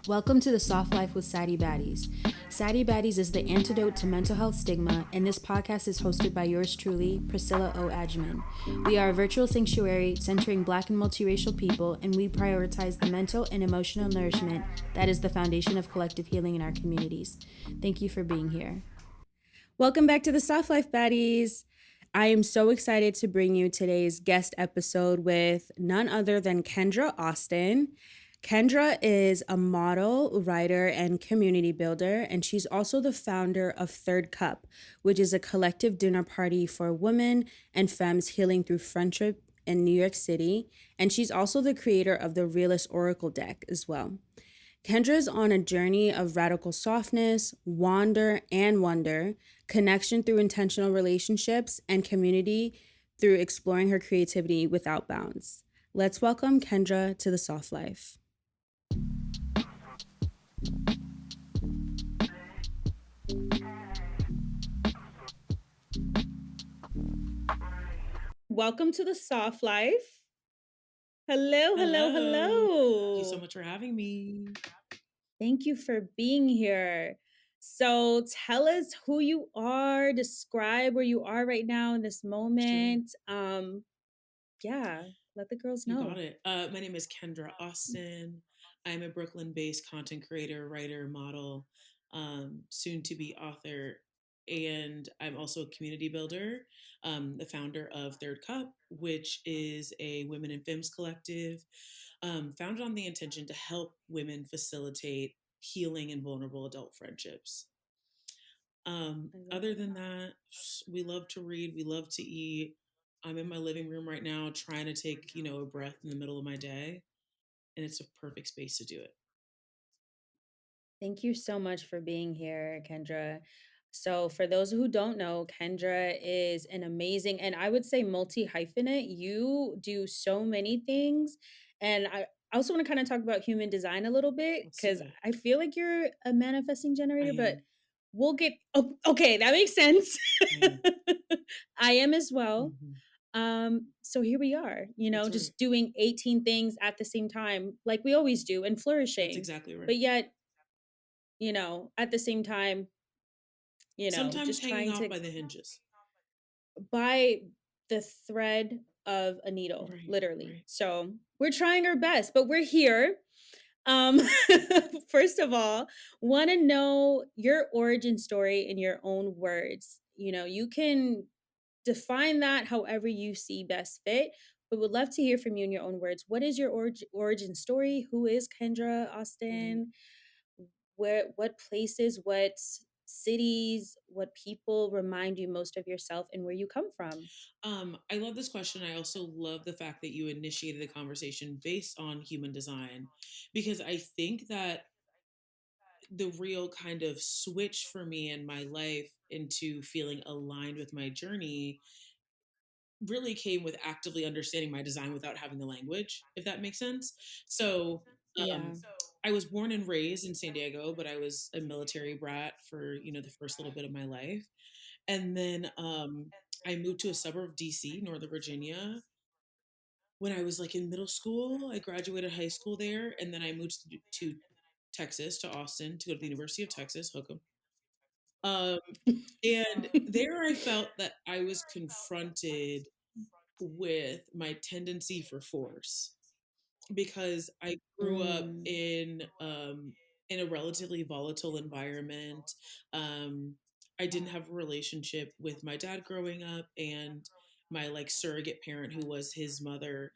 Welcome to the Soft Life with Saddie Baddies. Saddie Baddies is the antidote to mental health stigma, and this podcast is hosted by yours truly, Priscilla O. Agyeman. We are a virtual sanctuary centering Black and multiracial people, and we prioritize the mental and emotional nourishment that is the foundation of collective healing in our communities. Thank you for being here. Welcome back to the Soft Life Baddies. I am so excited to bring you today's guest episode with none other than Kendra Austin. Kendra is a model, writer, and community builder, and she's also the founder of Third Cup, which is a collective dinner party for women and femmes healing through friendship in New York City. And she's also the creator of the Realist Oracle deck as well. Kendra is on a journey of radical softness, wander and wonder, connection through intentional relationships, and community through exploring her creativity without bounds. Let's welcome Kendra to the Soft Life. Welcome to the Soft Life. Hello. Thank you so much for having me. Thank you for being here. So tell us who you are, describe where you are right now in this moment. Sure. Yeah, let the girls know. You got it. My name is Kendra Austin. I'm a Brooklyn-based content creator, writer, model, soon to be author, and I'm also a community builder, the founder of Third Cup, which is a women in femmes collective, founded on the intention to help women facilitate healing in vulnerable adult friendships. Other than that, we love to read, we love to eat. I'm in my living room right now trying to take, a breath in the middle of my day, and it's a perfect space to do it. Thank you so much for being here, Kendra. So, for those who don't know, Kendra is an amazing and I would say multi hyphenate. You do so many things. And I also want to kind of talk about human design a little bit because I feel like you're a manifesting generator, but we'll get okay, that makes sense. I am as well. So here we are, just doing 18 things at the same time, like we always do, and flourishing. That's exactly right. But yet, at the same time, sometimes just hanging trying off to by the hinges, by the thread of a needle, literally. Right. So we're trying our best, but we're here. First of all, want to know your origin story in your own words. You can define that however you see best fit, but would love to hear from you in your own words. What is your origin story? Who is Kendra Austin? What places, what cities, what people remind you most of yourself and where you come from? I love this question. I also love the fact that you initiated the conversation based on human design, because I think that the real kind of switch for me in my life into feeling aligned with my journey really came with actively understanding my design without having the language, if that makes sense. So, I was born and raised in San Diego, but I was a military brat for, the first little bit of my life. And then I moved to a suburb of DC, Northern Virginia, when I was like in middle school. I graduated high school there, and then I moved to Texas, to Austin, to go to the University of Texas, hook 'em. And there I felt that I was confronted with my tendency for force, because I grew up in a relatively volatile environment. I didn't have a relationship with my dad growing up, and my like surrogate parent, who was his mother,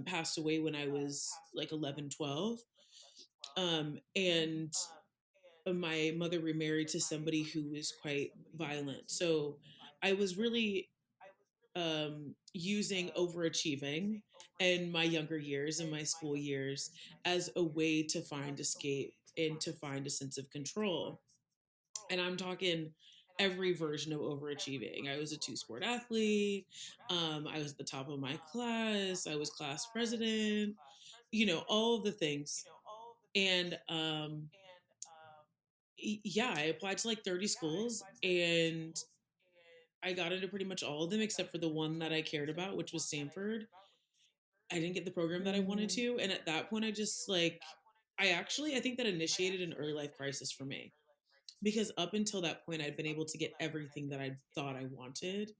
passed away when I was like 11, 12. And my mother remarried to somebody who was quite violent. So I was really using overachieving in my younger years, in my school years, as a way to find escape and to find a sense of control. And I'm talking every version of overachieving. I was a two-sport athlete. I was at the top of my class. I was class president. All of the things. And yeah, I applied to like 30 schools, and I got into pretty much all of them except for the one that I cared about, which was Stanford. I didn't get the program that I wanted to. And at that point, I just like I think that initiated an early life crisis for me because up until that point, I'd been able to get everything that I thought I wanted.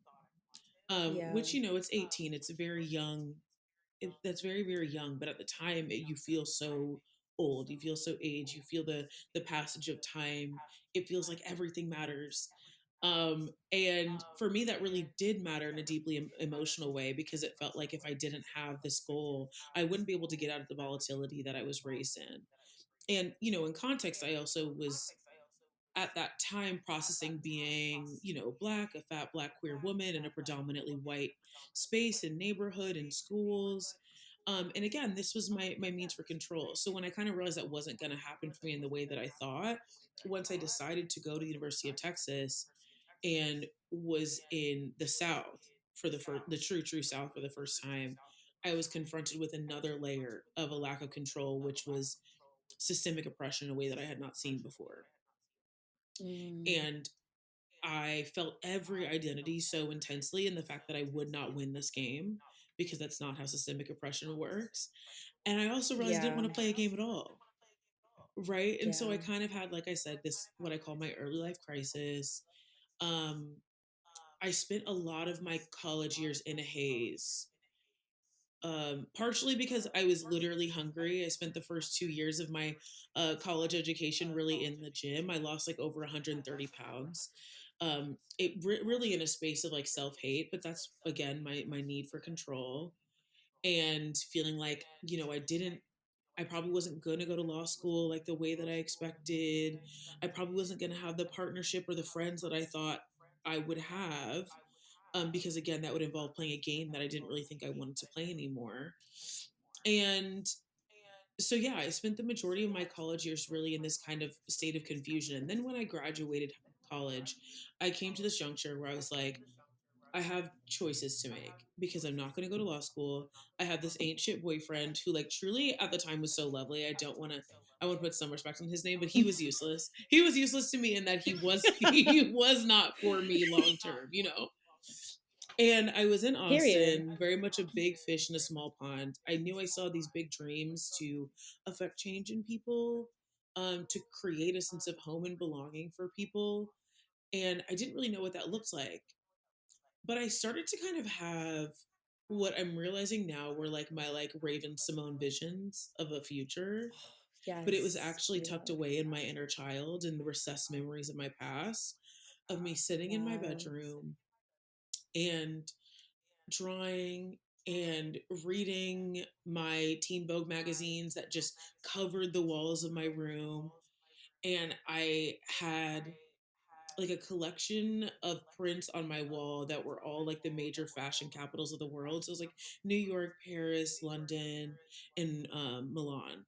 Yeah. Which it's 18, it's very young. That's very very young, but at the time, you feel so old, you feel so aged, you feel the passage of time. It feels like everything matters. And for me, that really did matter in a deeply emotional way because it felt like if I didn't have this goal, I wouldn't be able to get out of the volatility that I was raised in. And in context, I also was at that time processing being black, a fat black queer woman in a predominantly white space and neighborhood and schools. And again, this was my means for control. So when I kind of realized that wasn't going to happen for me in the way that I thought, once I decided to go to the University of Texas and was in the South for the true South for the first time, I was confronted with another layer of a lack of control, which was systemic oppression in a way that I had not seen before. Mm. And I felt every identity so intensely in the fact that I would not win this game because that's not how systemic oppression works. And I also realized I didn't Yeah. want to play a game at all. Right. And so I Yeah. kind of had, like I said, this what I call my early life crisis. Um, I spent a lot of my college years in a haze. Partially because I was literally hungry. I spent the first 2 years of my college education really in the gym. I lost like over 130 pounds. Really in a space of like self hate, but that's again my need for control and feeling like I probably wasn't going to go to law school like the way that I expected. I probably wasn't going to have the partnership or the friends that I thought I would have. Because again, that would involve playing a game that I didn't really think I wanted to play anymore. And so, yeah, I spent the majority of my college years really in this kind of state of confusion. And then when I graduated college, I came to this juncture where I was like, I have choices to make because I'm not going to go to law school. I have this ancient boyfriend who, like, truly at the time was so lovely. I want to put some respect on his name, but he was useless. He was useless to me in that he was not for me long term, And I was in Period. Austin, very much a big fish in a small pond. I knew I saw these big dreams to affect change in people, to create a sense of home and belonging for people. And I didn't really know what that looked like. But I started to kind of have what I'm realizing now were like my like Raven Simone visions of a future. But it was Yes. actually tucked Yeah. away in my inner child and the recessed memories of my past of me sitting in my Wow. bedroom and drawing and reading my Teen Vogue magazines that just covered the walls of my room. And I had like a collection of prints on my wall that were all like the major fashion capitals of the world. So it was like New York, Paris, London, and Milan.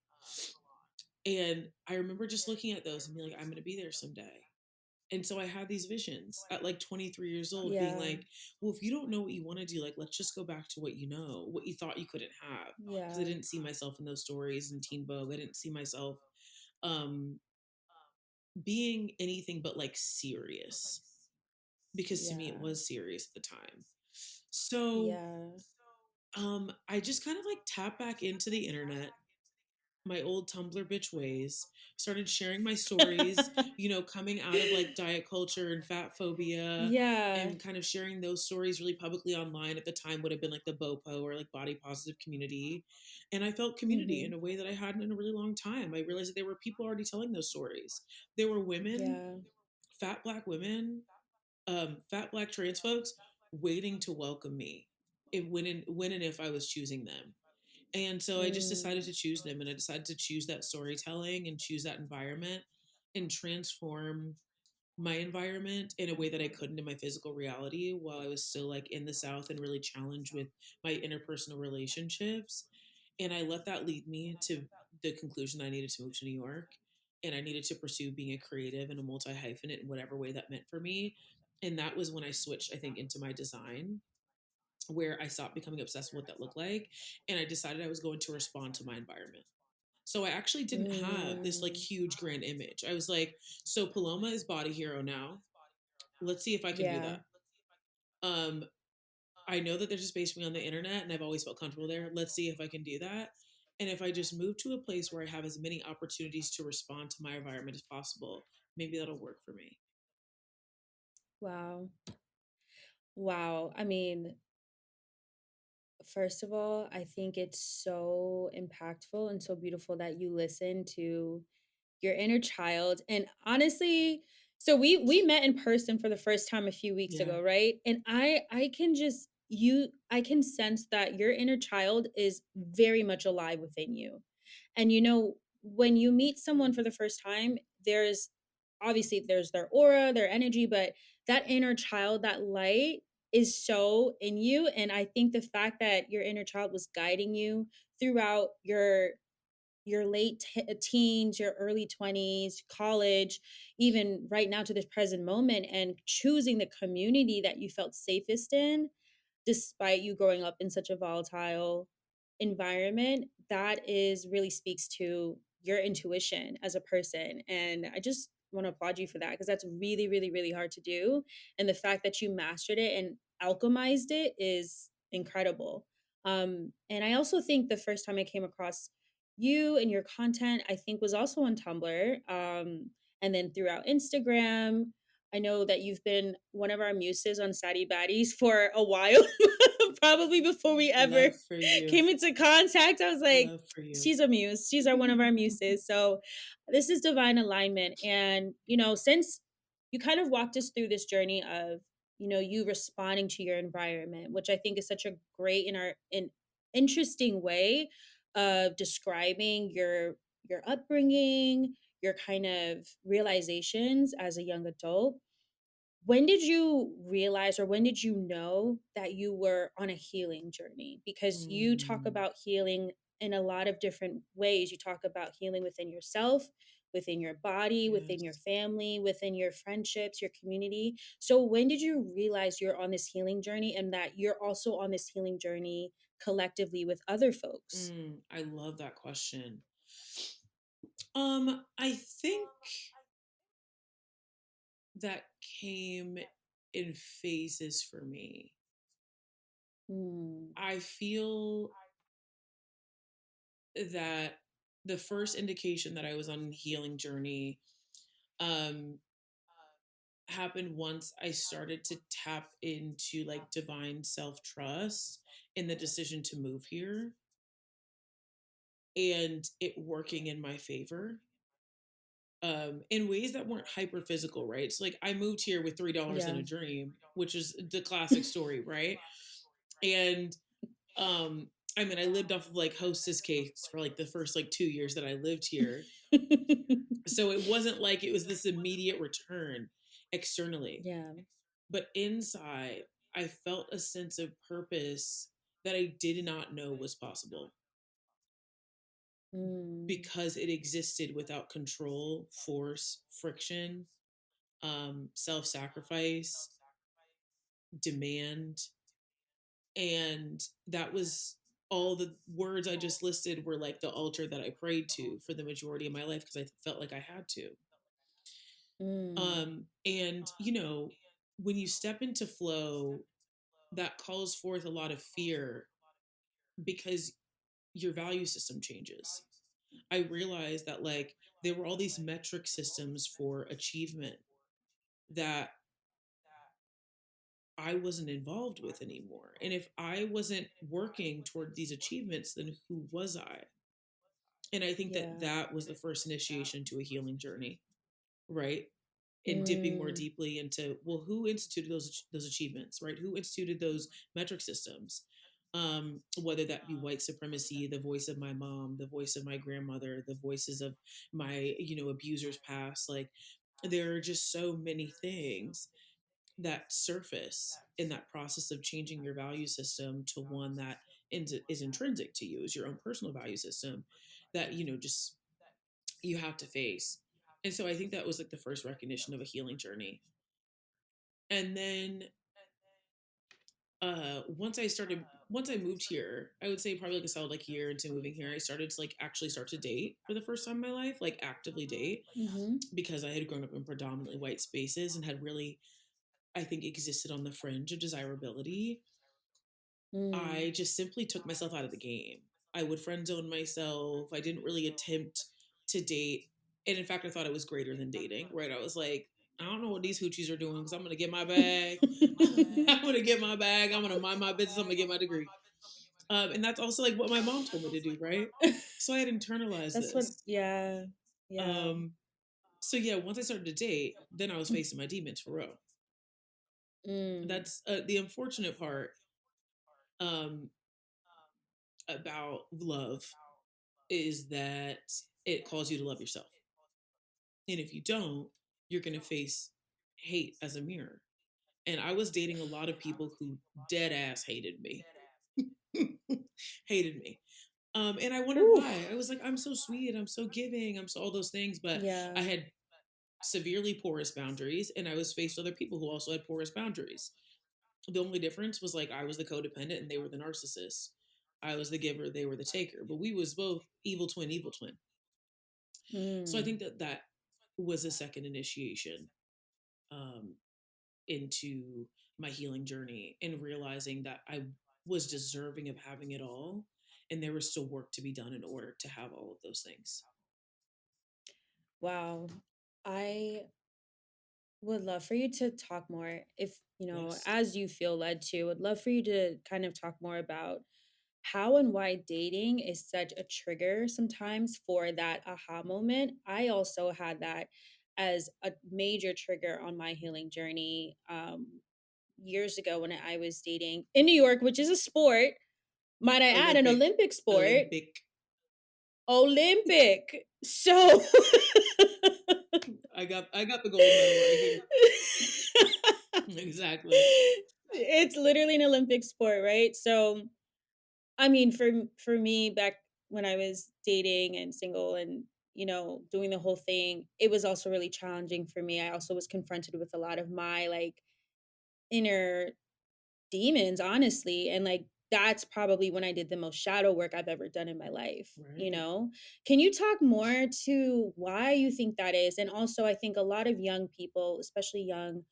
And I remember just looking at those and being like, I'm going to be there someday. And so I had these visions at like 23 years old, being Yeah. like, well, if you don't know what you want to do, like, let's just go back to what you know, what you thought you couldn't have. Because I Yeah. didn't see myself in those stories in Teen Vogue. I didn't see myself um, being anything but like serious, because to me it Yeah. was serious at the time. So Yeah. I just kind of like tapped back into the internet, my old Tumblr bitch ways, started sharing my stories, coming out of like diet culture and fat phobia, Yeah. and kind of sharing those stories really publicly online. At the time would have been like the BOPO or like body positive community. And I felt community Mm-hmm. in a way that I hadn't in a really long time. I realized that there were people already telling those stories. There were women, Yeah. fat black women, fat black trans folks waiting to welcome me when and if I was choosing them. And so I just decided Mm. to choose them, and I decided to choose that storytelling and choose that environment and transform my environment in a way that I couldn't in my physical reality while I was still like in the South and really challenged with my interpersonal relationships. And I let that lead me to the conclusion that I needed to move to New York and I needed to pursue being a creative and a multi hyphenate in whatever way that meant for me. And that was when I switched, I think, into my design, where I stopped becoming obsessed with what that looked like. And I decided I was going to respond to my environment. So I actually didn't have this like Mm. huge grand image. I was like, so Paloma is body hero now. Let's see if I can do Yeah. that. Um, I know that there's a space for me on the internet and I've always felt comfortable there. Let's see if I can do that. And if I just move to a place where I have as many opportunities to respond to my environment as possible, maybe that'll work for me. Wow. Wow. I mean, first of all, I think it's so impactful and so beautiful that you listen to your inner child. And honestly, so we met in person for the first time a few weeks Yeah. ago, right? And I can just you I can sense that your inner child is very much alive within you. And when you meet someone for the first time, there's obviously there's their aura, their energy, but that inner child, that light is so in you. And I think the fact that your inner child was guiding you throughout your teens, your early 20s, college, even right now to this present moment, and choosing the community that you felt safest in, despite you growing up in such a volatile environment, that is really speaks to your intuition as a person. And I just want to applaud you for that because that's really, really, really hard to do. And the fact that you mastered it and alchemized it is incredible. And I also think the first time I came across you and your content, I think was also on Tumblr. And then throughout Instagram, I know that you've been one of our muses on Saddie Baddies for a while, probably before we ever Love for you. came into contact. I was like, Love for you. she's a muse. She's one of our muses. So this is divine alignment. And, since you kind of walked us through this journey of, you responding to your environment, which I think is such a great an interesting way of describing your upbringing, your kind of realizations as a young adult. When did you realize, or when did you know that you were on a healing journey? Because you talk Mm, about healing in a lot of different ways. You talk about healing within yourself, within your body, within your yes. family, within your friendships, your community. So when did you realize you're on this healing journey and that you're also on this healing journey collectively with other folks? I love that question. I think that came in phases for me. Mm, I feel that the first indication that I was on a healing journey um happened once I started to tap into like divine self-trust in the decision to move here and it working in my favor in ways that weren't hyper physical, right? So like I moved here with $3 in yeah. a dream, which is the classic story, right? And I mean I lived off of like hostess cakes for like the first like 2 years that I lived here. So it wasn't like it was this immediate return externally. yeah. But inside, I felt a sense of purpose that I did not know was possible Mm, because it existed without control, force, friction, self sacrifice, demand. And that was all the words I just listed were like the altar that I prayed to for the majority of my life because I felt like I had to. mm, And, when you step into flow, that calls forth a lot of fear because your value system changes. I realized that like there were all these metric systems for achievement that I wasn't involved with anymore. And if I wasn't working toward these achievements, then who was I? And I think that yeah. that was the first initiation to a healing journey, right? And dipping more Mm, deeply into, well, who instituted those achievements, right? Who instituted those metric systems? Whether that be white supremacy, the voice of my mom, the voice of my grandmother, the voices of my abusers past. Like there are just so many things that surface in that process of changing your value system to one that is intrinsic to you, is your own personal value system that just you have to face. And so I think that was like the first recognition of a healing journey. And then once I moved here, I would say probably like a solid like year into moving here, I started to like actually start to date for the first time in my life, like actively date, mhm, because I had grown up in predominantly white spaces and had really, I think, existed on the fringe of desirability. mm, I just simply took myself out of the game. I would friend zone myself. I didn't really attempt to date. And in fact, I thought it was greater than dating, right? I was like, I don't know what these hoochies are doing because I'm going to get my bag. I'm going to get my bag. I'm going to mind my business. I'm going to get my degree. And that's also like what my mom told me to do, right? So I had internalized That's what, this. yeah, yeah. Um, so yeah, once I started to date, then I was facing my demons for real. Mm, That's the unfortunate part um, about love is that it calls you to love yourself. And if you don't, you're going to face hate as a mirror. And I was dating a lot of people who dead ass hated me. Hated me. And I wondered ooh, why. I was like, I'm so sweet, I'm so giving, I'm so all those things, but yeah. I had severely porous boundaries, and I was faced with other people who also had porous boundaries. The only difference was like I was the codependent and they were the narcissist. I was the giver, they were the taker, but we was both evil twin, evil twin. So I Mm. think that that was a second initiation um, into my healing journey and realizing that I was deserving of having it all, and there was still work to be done in order to have all of those things. Wow. I would love for you to talk more if, Yes. as you feel led to, would love for you to kind of talk more about how and why dating is such a trigger sometimes for that aha moment. I also had that as a major trigger on my healing journey years ago when I was dating in New York, which is a sport, might I add, an Olympic. Olympic sport. Olympic. Olympic. So I got the gold medal right here. Exactly. it's literally an Olympic sport, right? So I mean, for me back when I was dating and single and doing the whole thing, it was also really challenging for me. I also was confronted with a lot of my like inner demons, honestly, and like that's probably when I did the most shadow work I've ever done in my life, you Right. know? Can you talk more to why you think that is? And also, I think a lot of young people, especially young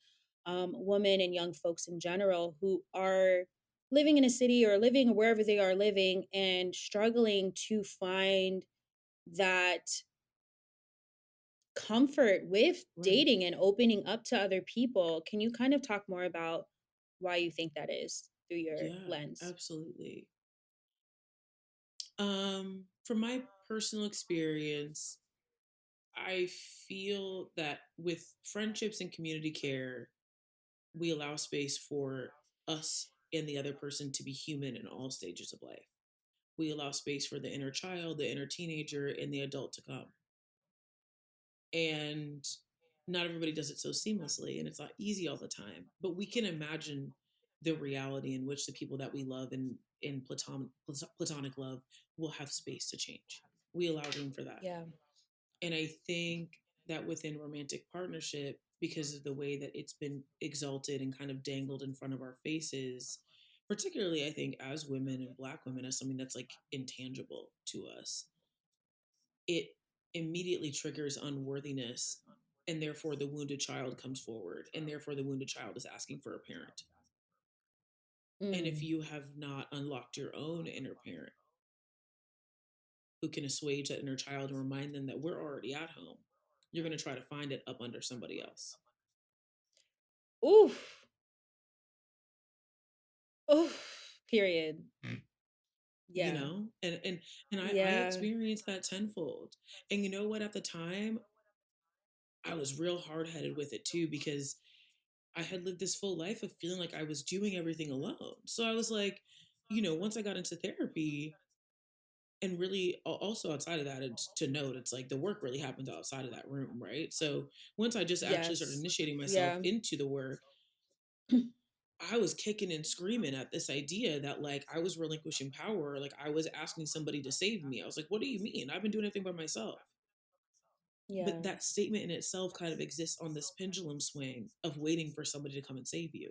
women and young folks in general, who are living in a city or living wherever they are living and struggling to find that comfort with Right. dating and opening up to other people. Can you kind of talk more about why you think that is through your Yeah, lens? absolutely. From my personal experience, I feel that with friendships and community care, we allow space for us and the other person to be human in all stages of life. We allow space for the inner child, the inner teenager, and the adult to come. And not everybody does it so seamlessly, and it's not easy all the time. But we can imagine the reality in which the people that we love in platonic love will have space to change. We allow room for that. Yeah. And I think that within romantic partnership, because of the way that it's been exalted and kind of dangled in front of our faces, particularly I think as women and black women, as something that's like intangible to us, it immediately triggers unworthiness. And therefore the wounded child comes forward. And therefore the wounded child is asking for a parent. And if Mm, you have not unlocked your own inner parent who can assuage that inner child and remind them that we're already at home, you're going to try to find it up under somebody else. oof. Oof. Period. You Yeah. know, and I Yeah. experienced that tenfold. And you know what, at the time I was real hard-headed with it too, because I had lived this full life of feeling like I was doing everything alone. So I was like, once I got into therapy, and really also outside of that, it's to note, it's like the work really happens outside of that room, right? So once I just actually started Yes. initiating myself Yeah. into the work, I was kicking and screaming at this idea that like I was relinquishing power, like I was asking somebody to save me. I was like, what do you mean? I've been doing everything by myself. But Yeah. that statement in itself kind of exists on this pendulum swing of waiting for somebody to come and save you,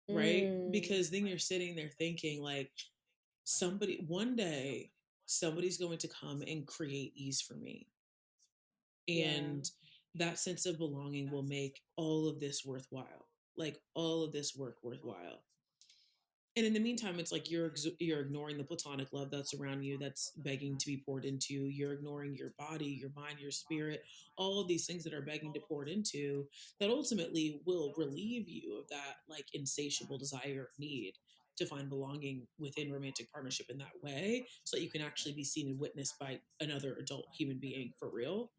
right? Mm, Because then you're sitting there thinking like one day somebody's going to come and create ease for me. yeah. And that sense of belonging will make all of this worthwhile. Like all of this work worthwhile. And in the meantime, it's like you're ignoring the platonic love that's around you, that's begging to be poured into. You're ignoring your body, your mind, your spirit, all of these things that are begging to pour into, that ultimately will relieve you of that like insatiable desire or need to find belonging within romantic partnership in that way, so that you can actually be seen and witnessed by another adult human being for real.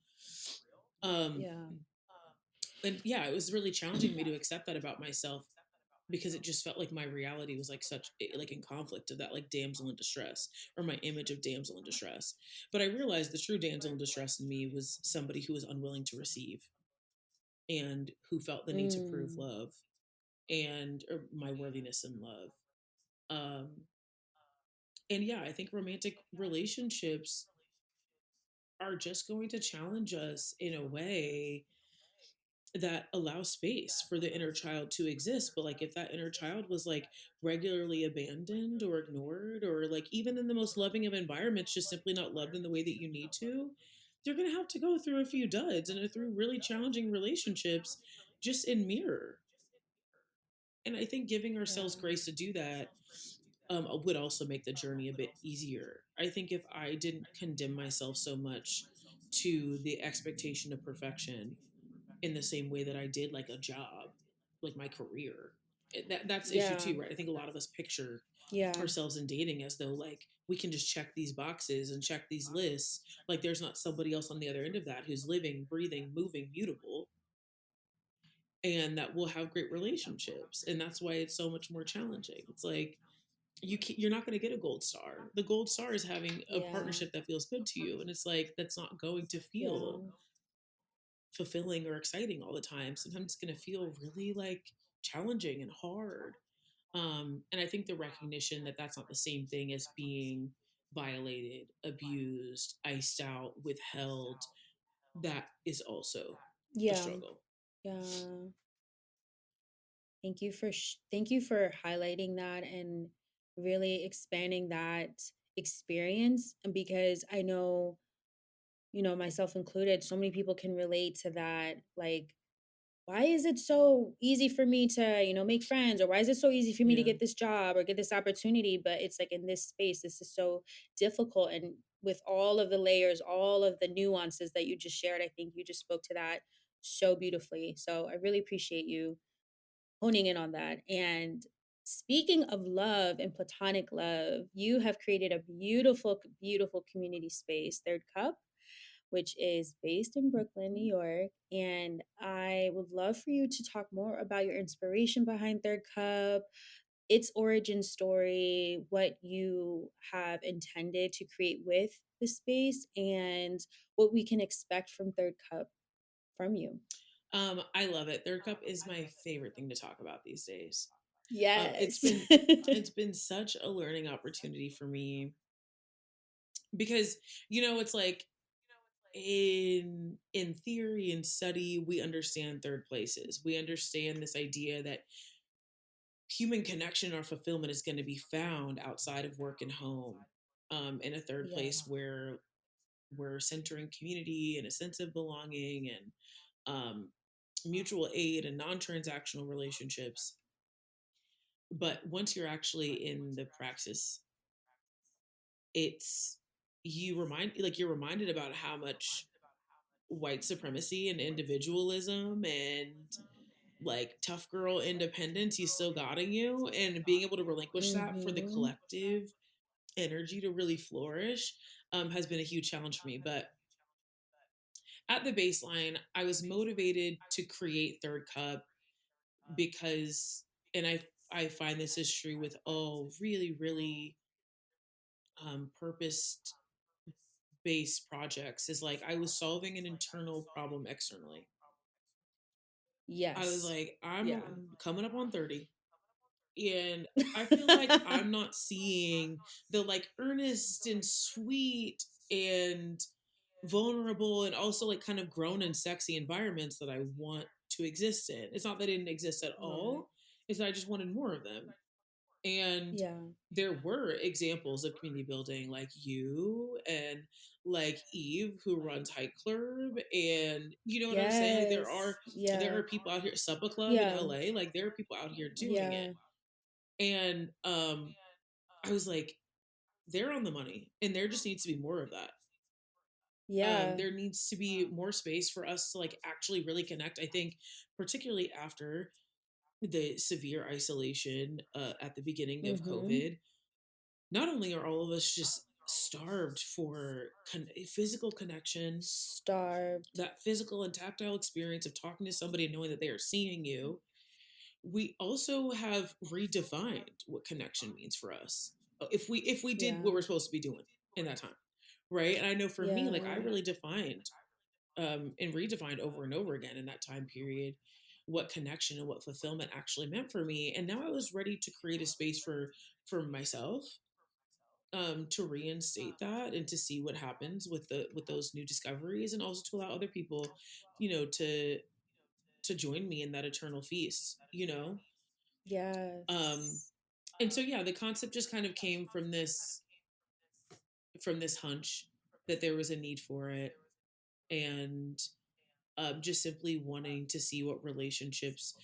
um Yeah. and yeah, it was really challenging me to accept that about myself, because it just felt like my reality was like such like in conflict of that like damsel in distress, or my image of damsel in distress. But I realized the true damsel in distress in me was somebody who was unwilling to receive, and who felt the need to prove Mm. love and or my worthiness in love. um and yeah, I think romantic relationships are just going to challenge us in a way that allow space for the inner child to exist. But like if that inner child was like regularly abandoned or ignored, or like even in the most loving of environments just simply not loved in the way that you need to, you're going to have to go through a few duds and through really challenging relationships just in mirror. And I think giving ourselves Yeah. grace to do that would also make the journey a bit easier. I think if I didn't condemn myself so much to the expectation of perfection in the same way that I did like a job, like my career. That's issue Yeah. too, right? I think a lot of us picture Yeah. ourselves in dating as though like we can just check these boxes and check these lists. Like there's not somebody else on the other end of that who's living, breathing, moving, mutable, and that will have great relationships. And that's why it's so much more challenging. It's like you're not going to get a gold star. The gold star is having a Yeah. partnership that feels good to you, and it's like that's not going to feel Yeah. fulfilling or exciting all the time. Sometimes it's going to feel really like challenging and hard. And I think the recognition that that's not the same thing as being violated, abused, iced out, withheld, that is also a Yeah. struggle. Yeah. Thank you for highlighting that and really expanding that experience. And because I know, myself included, so many people can relate to that. Like, why is it so easy for me to, make friends? Or why is it so easy for me to Yeah. get this job or get this opportunity? But it's like in this space, this is so difficult. And with all of the layers, all of the nuances that you just shared, I think you just spoke to that so beautifully. So I really appreciate you honing in on that. And speaking of love and platonic love, you have created a beautiful, beautiful community space, Third Cup, which is based in Brooklyn, New York. And I would love for you to talk more about your inspiration behind Third Cup, its origin story, what you have intended to create with the space, and what we can expect from Third Cup from you. I love it. Third cup is my favorite thing to talk about these days. It's Yes. been it's been such a learning opportunity for me, because it's like in theory and study we understand third places. We understand this idea that human connection or fulfillment is going to be found outside of work and home, in a third Yeah. place where we're centering community and a sense of belonging and um, mutual aid and non-transactional relationships. But once you're actually in the praxis, it's you're reminded about how much white supremacy and individualism and like tough girl independence you still got in you, and being able to relinquish that for the Mm-hmm. collective energy to really flourish has been a huge challenge for me. But at the baseline, I was motivated to create Third Cup because, and I find this is true with all really really purpose based projects, is like I was solving an internal problem externally. I was Yes. like, I'm Yeah. coming up on 30, and I feel like I'm not seeing the like earnest and sweet and vulnerable and also like kind of grown and sexy environments that I want to exist in. It's not that they didn't exist at Yeah. all, it's that I just wanted more of them. And Yeah. there were examples of community building like you and like Eve who runs Hike Club, and you know what I'm saying? Like Yes. there Yeah. are people out here, Supper Club in Yeah. LA, like there are people out here doing it. Yeah. And I was like, they're on the money, and there just needs to be more of that. Yeah. There needs to be more space for us to like actually really connect. I think, particularly after the severe isolation at the beginning of Mm-hmm. COVID, not only are all of us just starved for physical connection, Starved. that physical and tactile experience of talking to somebody and knowing that they are seeing you, we also have redefined what connection means for us. If we did Yeah. what we're supposed to be doing in that time, right? And I know for me, like I Yeah. really defined and redefined over and over again in that time period what connection and what fulfillment actually meant for me. And now I was ready to create a space for myself, to reinstate that and to see what happens with those new discoveries, and also to allow other people, to join me in that eternal feast. um Yes. and so yeah, the concept just kind of came from this hunch that there was a need for it, and just simply wanting to see what relationships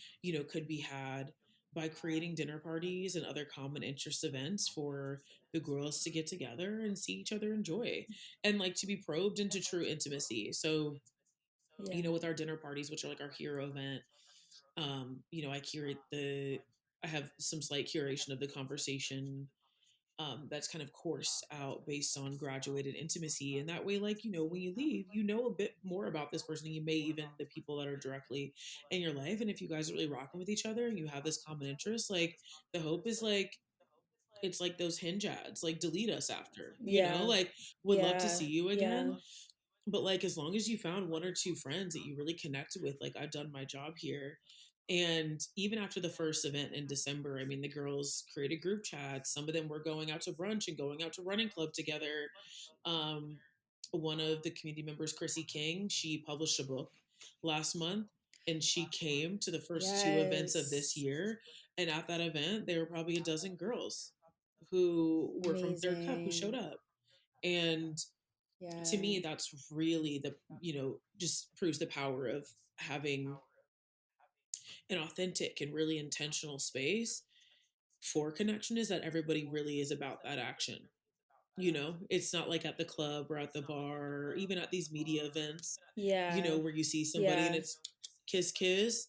could be had by creating dinner parties and other common interest events for the girls to get together and see each other enjoy, and like to be probed into true intimacy. So Yeah. with our dinner parties, which are like our hero event, I have some slight curation of the conversation, that's kind of coursed out based on graduated intimacy. And that way, like, when you leave, you know a bit more about this person. You may even the people that are directly in your life. And if you guys are really rocking with each other and you have this common interest, like the hope is like, it's like those hinge ads, like delete us after, Yeah. like would love to Yeah. see you Yeah. again. But like as long as you found one or two friends that you really connected with, like I've done my job here. And even after the first event in December, I mean, the girls created group chats. Some of them were going out to brunch and going out to running club together. um, One of the community members, Chrissy King, she published a book last month, and she came to the first two events of this Yes. year. And at that event there were probably a dozen girls who were from Third Cup who showed Amazing. up. And to Yeah. me that's really the just proves the power of having an authentic and really intentional space for connection, is that everybody really is about that action. It's not like at the club or at the bar or even at these media events, Yeah. where you see somebody and Yeah. it's kiss kiss.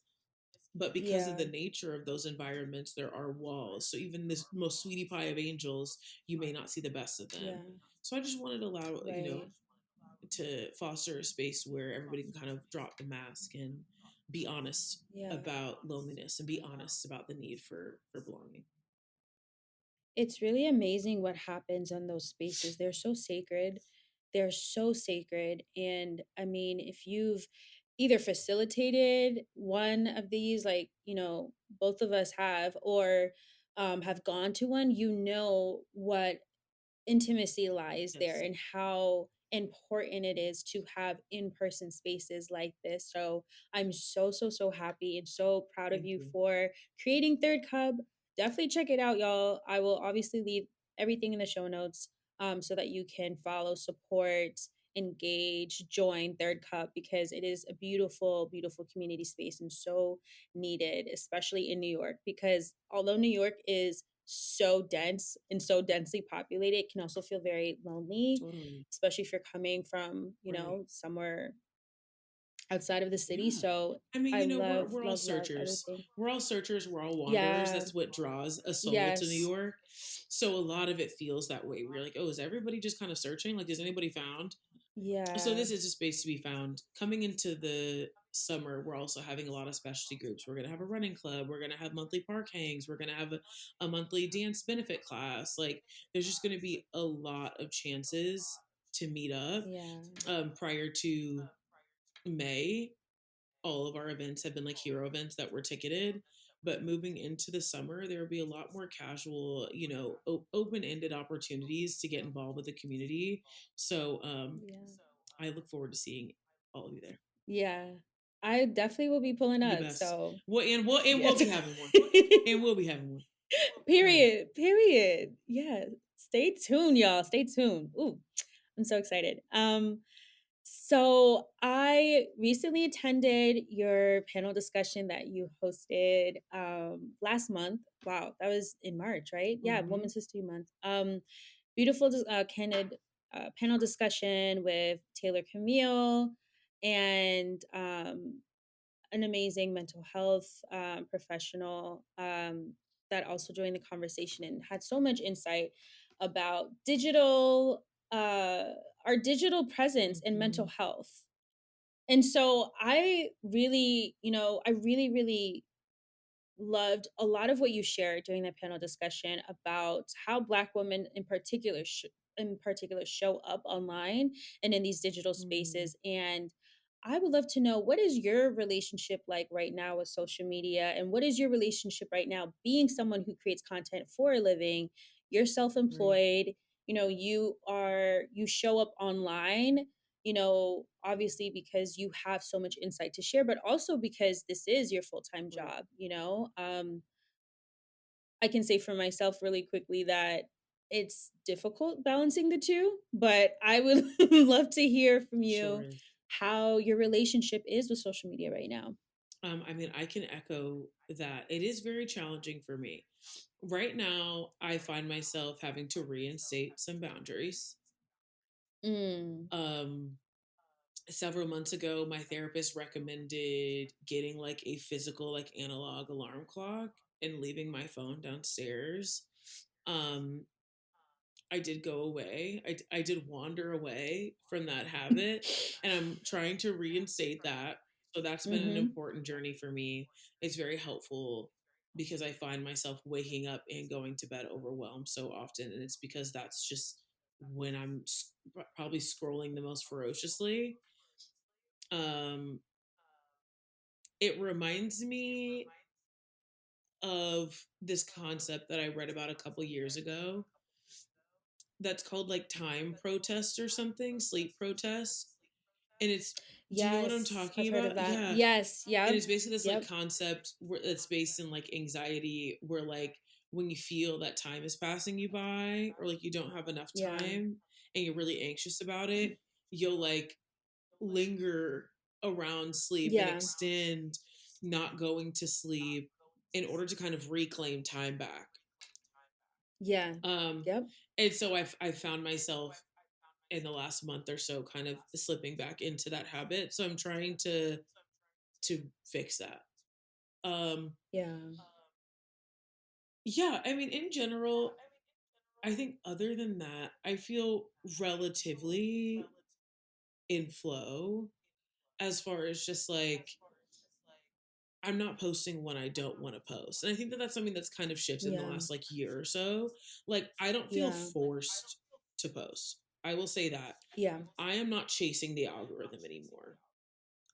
But because of Yeah. the nature of those environments, there are walls. So even this most sweetie pie of angels, you may not see the best of Yeah. them. So I just wanted to allow, Right. to foster a space where everybody can kind of drop the mask and be honest Yeah. about loneliness and be honest about the need for belonging. It's really amazing what happens on those spaces. They're so sacred. They're so sacred. And I mean, if you've either facilitated one of these, like, both of us have, or have gone to one, what intimacy lies there Yes. and how important it is to have in-person spaces like this. So I'm so so so happy and so proud of Thank you you. for creating Third Cub. Definitely check it out, y'all. I will obviously leave everything in the show notes, so that you can follow, support, engage, join Third Cup, because it is a beautiful, beautiful community space and so needed, especially in New York. Because although New York is so dense and so densely populated, it can also feel very lonely, Totally. especially if you're coming from, Right. somewhere outside of the city. Yeah. So I mean, I we're love, we're all love, love searchers. everything. We're all searchers. We're all wanderers. Yeah. That's what draws a soul to New Yes. York. So a lot of it feels that way. We're like, oh, is everybody just kind of searching? Like, is anybody found? So Yeah. this is a space to be found. Coming into the summer, we're also having a lot of specialty groups. We're gonna have a running club. We're gonna have monthly park hangs. We're gonna have a monthly dance benefit class. Like, there's just gonna be a lot of chances to meet up. Yeah. Prior to May, all of our events have been like hero events that were ticketed. But moving into the summer, there will be a lot more casual, open-ended opportunities to get involved with the community. So Yeah. I look forward to seeing all of you there. Yeah. I definitely will be pulling up. Yes. So We'll yes. be having one. And we'll be having one. Right. Period. Period. Yeah. Stay tuned, y'all. Stay tuned. Ooh, I'm so excited. So I recently attended your panel discussion that you hosted last month. Wow, that was in March, right? Yeah, Mm-hmm. Women's History Month. Beautiful, candid panel discussion with Taylor Camille and an amazing mental health professional that also joined the conversation and had so much insight about uh, our digital presence in mental Mm-hmm. health. And so I really, really loved a lot of what you shared during the panel discussion about how Black women in particular show up online and in these digital Mm-hmm. spaces. And I would love to know, what is your relationship like right now with social media, and what is your relationship right now being someone who creates content for a living? You're Right. self-employed, you show up online, obviously because you have so much insight to share, but also because this is your full-time Right. job. I can say for myself really quickly that it's difficult balancing the two, but I would love to hear from Sure you is. how your relationship is with social media right now. I mean, I can echo that. It is very challenging for me. Right now, I find myself having to reinstate some boundaries. Mm. Um, Several months ago, my therapist recommended getting like a physical, like analog alarm clock and leaving my phone downstairs. Um, I did go away. I did wander away from that habit, and I'm trying to reinstate that. So that's been an Mhm. important journey for me. It's very helpful because I find myself waking up and going to bed overwhelmed so often, and it's because that's just when I'm probably scrolling the most ferociously. Um, it reminds me of this concept that I read about a couple years ago that's called like time protest or something, sleep protest. And it's, do you know what I'm Yes, talking I've heard of about? that. Yeah. Yes, And yep. it's basically this like Yep. concept that's based in like anxiety, where like when you feel that time is passing you by, or like you don't have enough Yeah. time and you're really anxious about it, you'll like linger around sleep and Yeah. extend not going to sleep in order to kind of reclaim time back. Yeah. Um, Yep. and so I've found myself in the last month or so kind of slipping back into that habit. So I'm trying to fix that. Um, Yeah. yeah, I mean in general, I think other than that, I feel relatively in flow as far as just like I'm not posting when I don't want to post. And I think that that's something that's kind of shifted in the Yeah. last like year or so. Like I don't feel Yeah. forced to post. I will say that. Yeah. I am not chasing the algorithm anymore.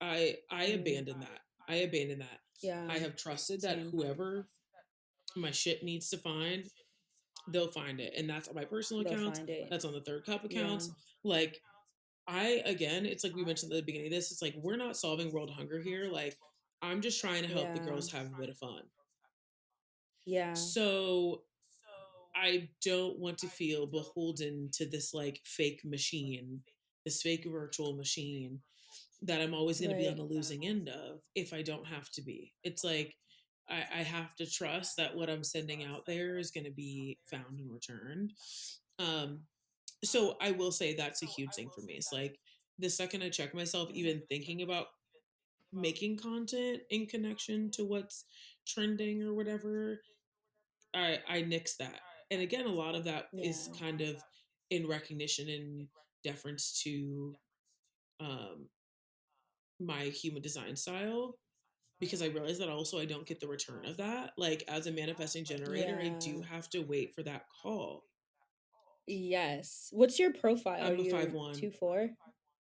I Mm. abandoned that. I abandoned that. Yeah. I have trusted that Same. whoever my shit needs to find, they'll find it. And that's on my personal They'll accounts. find it. That's on the third cup Yeah. accounts. Like I again, it's like we mentioned at the beginning of this, it's like we're not solving world hunger here. Like I'm just trying to help the Yeah. girls have a bit of fun. Yeah. So I don't want to feel beholden to this like fake machine, this fake virtual machine that I'm always going to be on Right. the losing end of if I don't have to be. It's like I have to trust that what I'm sending out there is going to be found and returned. Um, so I will say that's a huge thing for me. It's like the second I check myself, even thinking about making content in connection to what's trending or whatever, I nix that. And again, a lot of that Yeah. is kind of in recognition and deference to um, my human design style, because I realize that also I don't get the return of that. Like as a manifesting generator, I Yeah. do have to wait for that call. Yes. What's your profile? Are I'm a five you one. 2-4?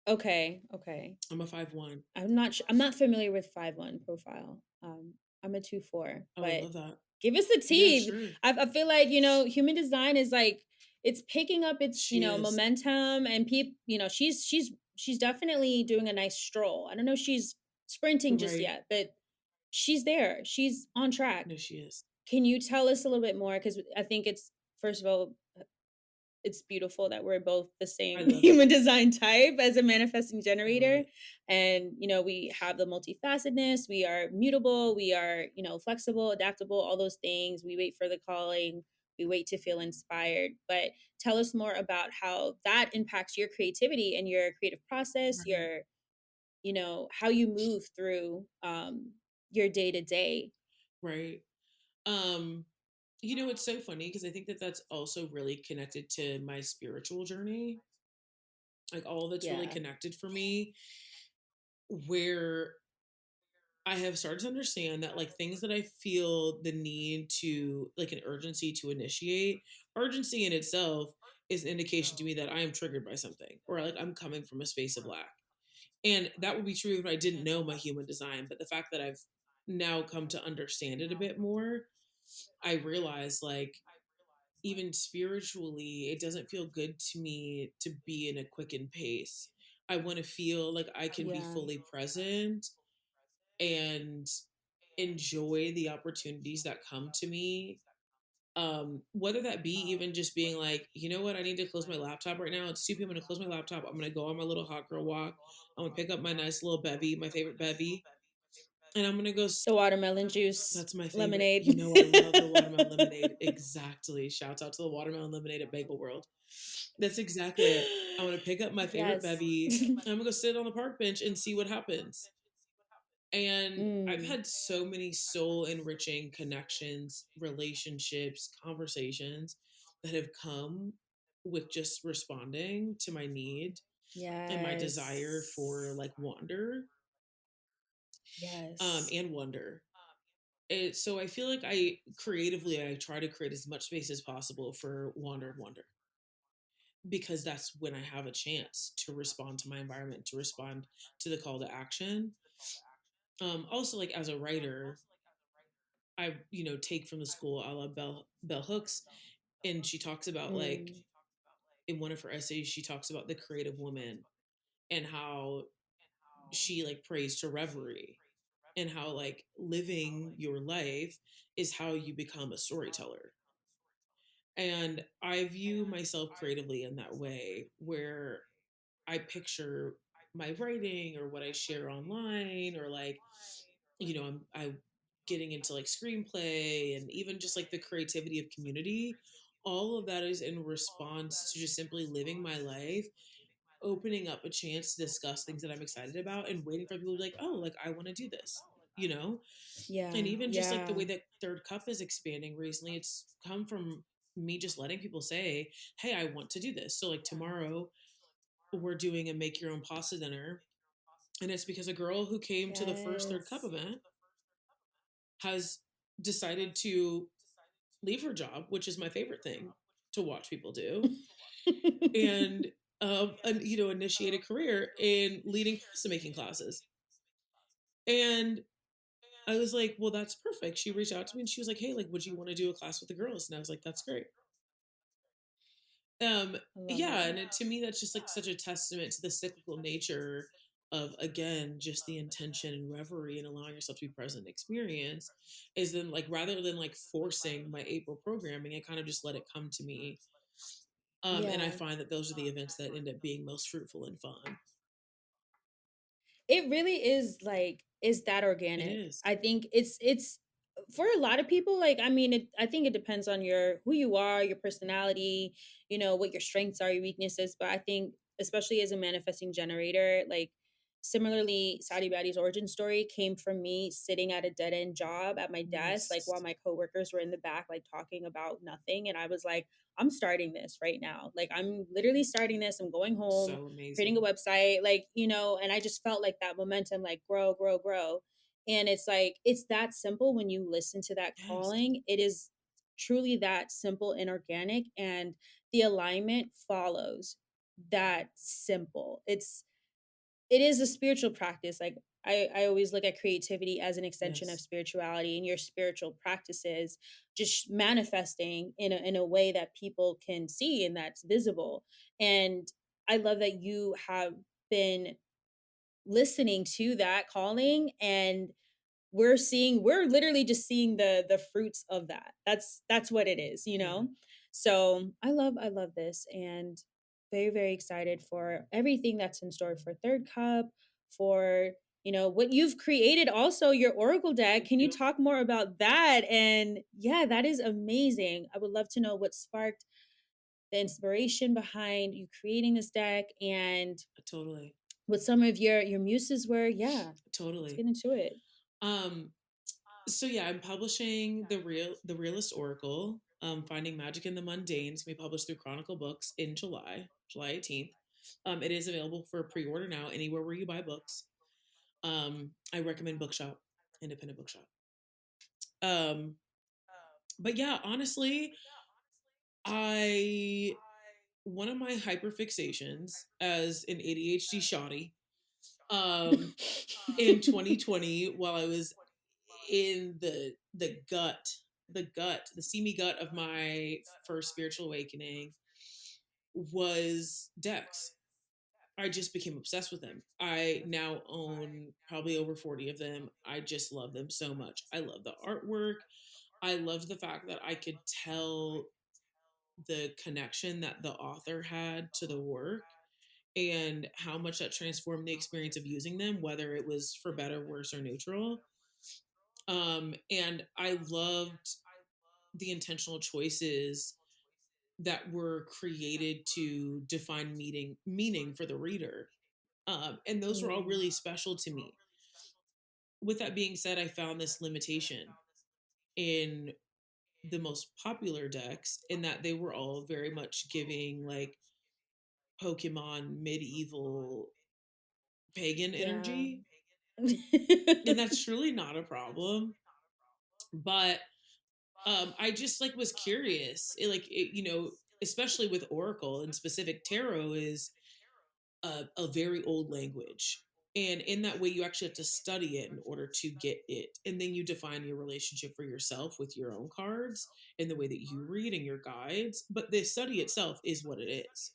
Okay. Okay. I'm a 5-1. I'm not familiar with 5-1 profile. I'm a 2-4, Oh, I but love that. give us the Yeah, tea. sure. I feel like, human design is like, it's picking up its, She is. momentum, and she's definitely doing a nice stroll. I don't know if she's sprinting just Right. yet, but she's there. She's on track. No, she is. Can you tell us a little bit more? Because I think it's, first of all, it's beautiful that we're both the I same love it. human design type as a manifesting I love generator. it. And, we have the multifacetedness, we are mutable, we are, flexible, adaptable, all those things. We wait for the calling, we wait to feel inspired. But tell us more about how that impacts your creativity and your creative process, Right. how you move through your day to day. Right. Um, it's so funny because I think that that's also really connected to my spiritual journey. Like all of it's really Yeah. connected for me, where I have started to understand that like things that I feel the need to like an urgency to initiate, urgency in itself is an indication to me that I am triggered by something or like I'm coming from a space of lack. And that would be true if I didn't know my human design. But the fact that I've now come to understand it a bit more, I realize like even spiritually, it doesn't feel good to me to be in a quickened pace. I want to feel like I can be Yeah. fully present and enjoy the opportunities that come to me. Whether that be even just being like, you know what, I need to close my laptop right now. It's 2 p.m. I'm gonna close my laptop. I'm gonna go on my little hot girl walk. I'm gonna pick up my nice little bevy, my favorite bevy, and I'm gonna go. The watermelon juice, That's my favorite. lemonade. You know, I love the watermelon lemonade. Exactly. Shouts out to the watermelon lemonade at Bagel World. That's exactly it. I want to pick up my favorite Yes. bevy. I'm gonna go sit on the park bench and see what happens. And I've Mm, had so many soul enriching connections, relationships, conversations that have come with just responding to my need and my desire for yes. like wonder Yes. and wonder. So I feel like I try to create as much space as possible for wander and wonder because that's when I have a chance to respond to my environment, to respond to the call to action. Also, like as a writer, I take from the school a la Bell Hooks, and she talks about like Mm, in one of her essays, she talks about the creative woman and how she like prays to reverie and how like living your life is how you become a storyteller. And I view myself creatively in that way where I picture my writing or what I share online or like, I getting into like screenplay and even just like the creativity of community. All of that is in response to just simply living my life, opening up a chance to discuss things that I'm excited about and waiting for people to be like, oh, like I want to do this, you know? yeah. And even just like the Yeah. way that Third Cup is expanding recently, it's come from me just letting people say, hey, I want to do this. So like tomorrow we're doing a make your own pasta dinner. And it's because a girl who came to the first Third Cup Yes. event has decided to leave her job, which is my favorite thing to watch people do, and initiate a career in leading pasta making classes. And I was like, well, that's perfect. She reached out to me and she was like, hey, like, would you want to do a class with the girls? And I was like, that's great. Um, I love yeah, it. and to me, that's just like such a testament to the cyclical nature of again just the intention and reverie and allowing yourself to be present and experience is then like rather than like forcing my April programming, I kind of just let it come to me. And I Yeah. find that those are the events that end up being most fruitful and fun. It really is that It organic. is. I think it's for a lot of people, like, I mean, I think it depends on your who you are, your personality, what your strengths are, your weaknesses. But I think, especially as a manifesting generator, like, similarly, Saddie Baddie's origin story came from me sitting at a dead end job at my desk, like while Yes. my coworkers were in the back, like talking about nothing. And I was like, I'm starting this right now. Like, I'm literally starting this. I'm going home, So creating a amazing. website, like, and I just felt like that momentum, like, grow, grow, grow. And it's like, it's that simple when you listen to that Yes. calling. It is truly that simple and organic. And the alignment follows that simple. It is a spiritual practice. Like, I always look at creativity as an extension of Yes. spirituality, and your spiritual practices just manifesting in a way that people can see and that's visible. And I love that you have been listening to that calling, and we're literally just seeing the fruits of that. That's what it is, you Yeah. know? So I love this, and very, very excited for everything that's in store for third cup, for what you've created, also your oracle deck. Thank Can you you. talk more about that? And yeah, that is amazing. I would love to know what sparked the inspiration behind you creating this deck, and Totally. what some of your muses were. Yeah, let's Totally. get into it. Um, so yeah, I'm publishing the Realist Oracle, Finding Magic in the Mundane. It's gonna be published through Chronicle Books in July 18th. It is available for pre-order now anywhere where you buy books. I recommend bookshop, independent bookshop. Um, but yeah, honestly, I one of my hyperfixations as an ADHD shoddy, um, in 2020 while I was in the steamy gut of my first spiritual awakening was decks. I just became obsessed with them. I now own probably over 40 of them. I just love them so much. I love the artwork. I loved the fact that I could tell the connection that the author had to the work and how much that transformed the experience of using them, whether it was for better, worse, or neutral. And I loved the intentional choices that were created to define meaning for the reader. And those were all Mm, really special to me. With that being said, I found this limitation in the most popular decks in that they were all very much giving like Pokemon medieval pagan yeah. energy. And that's truly not a problem. But I just like was curious. Especially with Oracle and specific tarot is a very old language. And in that way, you actually have to study it in order to get it. And then you define your relationship for yourself with your own cards and the way that you read and your guides. But the study itself is what it is.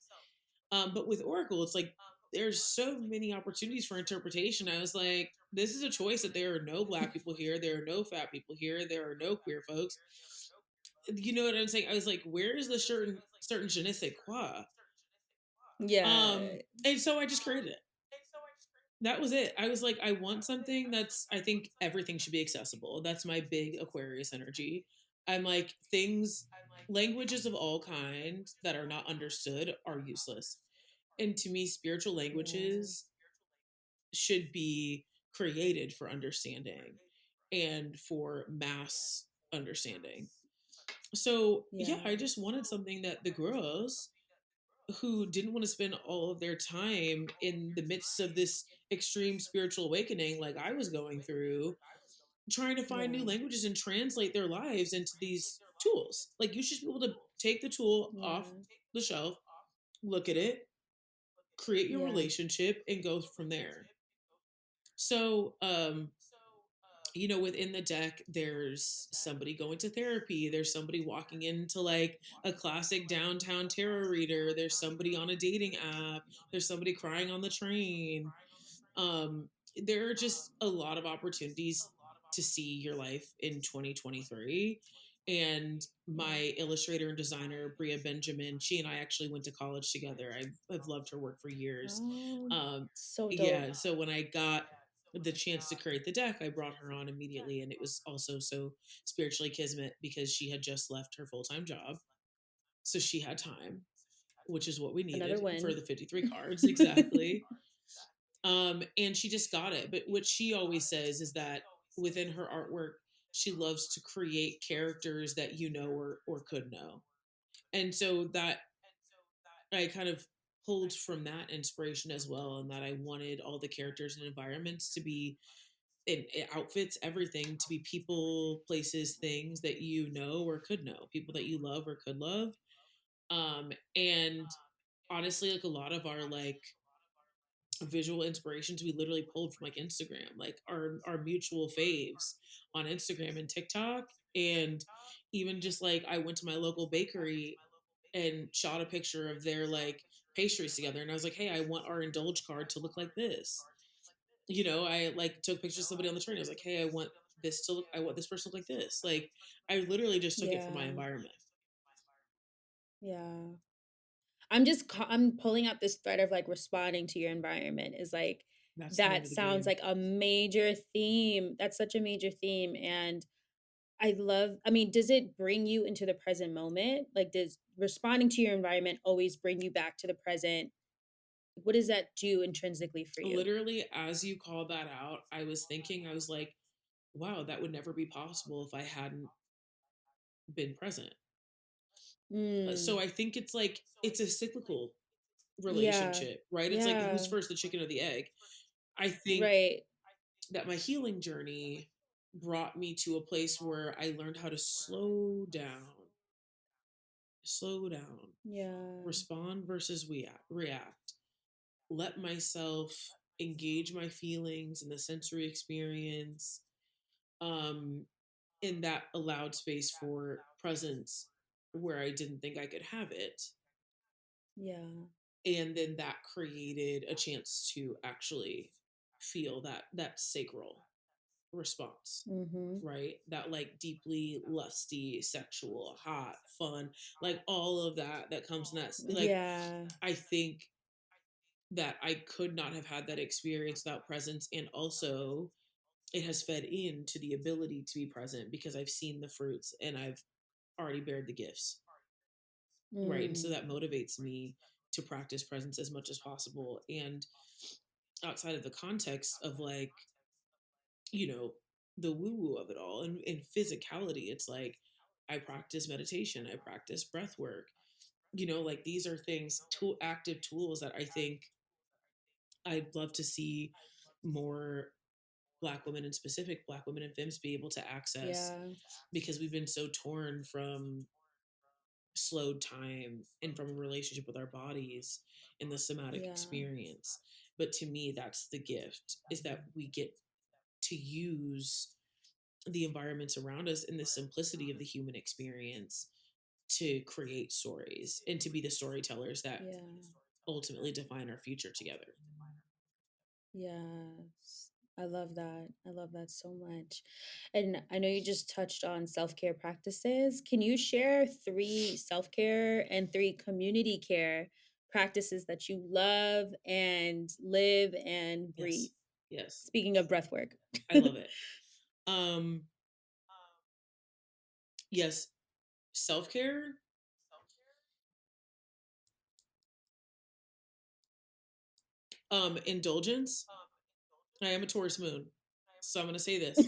But with Oracle, it's like there's so many opportunities for interpretation. I was like, this is a choice that there are no black people here, there are no fat people here, there are no queer folks. You know what I'm saying? I was like, where is the certain je ne sais quoi? Yeah. And so I just created it. That was it. I was like, I want something that's, I think everything should be accessible. That's my big Aquarius energy. I'm like, languages of all kinds that are not understood are useless. And to me, spiritual Yeah. languages should be created for understanding and for mass understanding. So, yeah, Yeah. I just wanted something that the girls who didn't want to spend all of their time in the midst of this extreme spiritual awakening like I was going through, trying to find new Yeah. languages and translate their lives into these tools. Like you should be able to take the tool off Yeah. the shelf, look at it, create your Yeah. relationship and go from there. So, within the deck, there's somebody going to therapy. There's somebody walking into like a classic downtown tarot reader. There's somebody on a dating app. There's somebody crying on the train. Um, there are just a lot of opportunities to see your life in 2023. And Yeah. my illustrator and designer, Bria Benjamin, she and I actually went to college together. I've loved her work for years. Oh, Um, so dope. yeah, so when I got the chance to create the deck, I brought her on immediately. And it was also so spiritually kismet because she had just left her full time job. So she had time, which is what we Another needed for win. the 53 cards. Exactly. And she just got it. But what she always says is that within her artwork, she loves to create characters that you know or could know. And so that I kind of pulled from that inspiration as well, and that I wanted all the characters and environments to be and outfits, everything to be people, places, things that you know or could know, people that you love or could love. And honestly, like a lot of our like visual inspirations we literally pulled from like Instagram, like our mutual faves on Instagram and TikTok. And even just like I went to my local bakery and shot a picture of their like pastries together and I was like, hey, I want our indulge card to look like this. I like took pictures of somebody on the train. I was like, hey, I want this person to look like this. Like I literally just took it from my Yeah. environment. Yeah. I'm pulling out this thread of like responding to your environment is like That's the name that of the sounds game. like a major theme. That's such a major theme. And I mean, does it bring you into the present moment? Like, does responding to your environment always bring you back to the present? What does that do intrinsically for you? Literally, as you called that out, I was thinking, I was like, wow, that would never be possible if I hadn't been present. So Mm, I think it's like, it's a cyclical yeah. relationship, right? It's like, who's Yeah. first, the chicken or the egg? I think Right. that my healing journey brought me to a place where I learned how to slow down, Yeah. respond versus react, let myself engage my feelings and the sensory experience. Um, and that allowed space for presence where I didn't think I could have it. Yeah. And then that created a chance to actually feel that sacral response, Mhm. right? That like deeply lusty, sexual, hot, fun, like all of that comes in that. Like, Yeah. I think that I could not have had that experience without presence. And also, it has fed into the ability to be present because I've seen the fruits and I've already bared the gifts, right? And so Mm. that motivates me to practice presence as much as possible. And outside of the context of like, you know, the woo woo of it all and in physicality, it's like I practice meditation, I practice breath work, like these are things, active tools that I think I'd love to see more Black women, and specific Black women and femmes, be able to access, Yeah. because we've been so torn from slowed time and from a relationship with our bodies and the somatic Yeah. experience. But to me, that's the gift, is that we get to use the environments around us and the simplicity of the human experience to create stories and to be the storytellers that Yeah. ultimately define our future together. Yes. I love that. I love that so much. And I know you just touched on self-care practices. Can you share 3 self-care and 3 community care practices that you love and live and breathe? Yes. Yes. Speaking of breath work. I love it. Um, yes, self-care, indulgence. I am a Taurus moon. So I'm going to say this.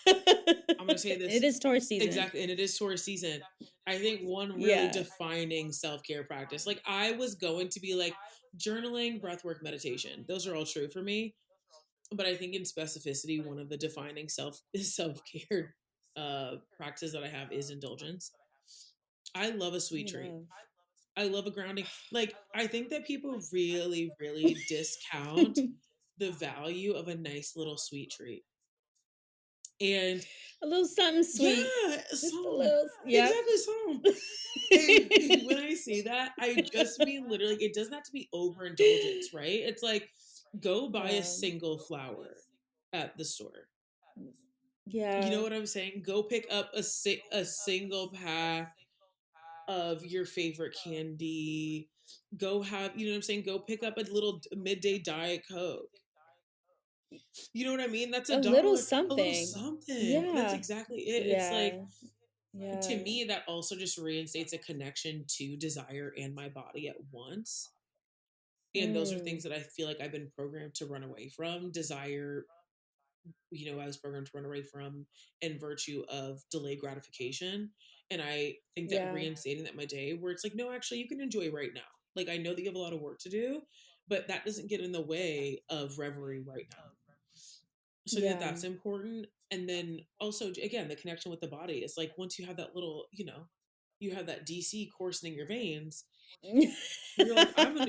I'm going to say It this is Taurus season. exactly, and it is Taurus season. I think one really Yeah. defining self-care practice. Like, I was going to be like journaling, breathwork, meditation. Those are all true for me, but I think in specificity, one of the defining self-care practices that I have is indulgence. I love a sweet I treat. love. I love a grounding. Like, I think that people really, really discount the value of a nice little sweet treat. And A little something sweet. yeah, Just a some, little, yep. exactly, some. And when I say that, I just mean literally, it doesn't have to be overindulgence, right? It's like, go buy a Yeah. single flower at the store. You know Yeah. what I'm saying? Go pick up a single pack of your favorite candy. Go have, what I'm saying? Go pick up a little midday Diet Coke. You know what I mean? That's a A little dollar, a little something. something. That's Yeah. exactly it. It's like, Yeah. to Yeah. me, that also just reinstates a connection to desire and my body at once. And those are Mm. things that I feel like I've been programmed to run away from. Desire, I was programmed to run away from in virtue of delayed gratification. And I think that Yeah. reinstating that in my day, where it's like, no, actually, you can enjoy right now. Like, I know that you have a lot of work to do, but that doesn't get in the way of reverie right now. So I think that Yeah. that's important. And then also, again, the connection with the body is like, once you have that little, you have that DC coursing in your veins, you're like, I'm a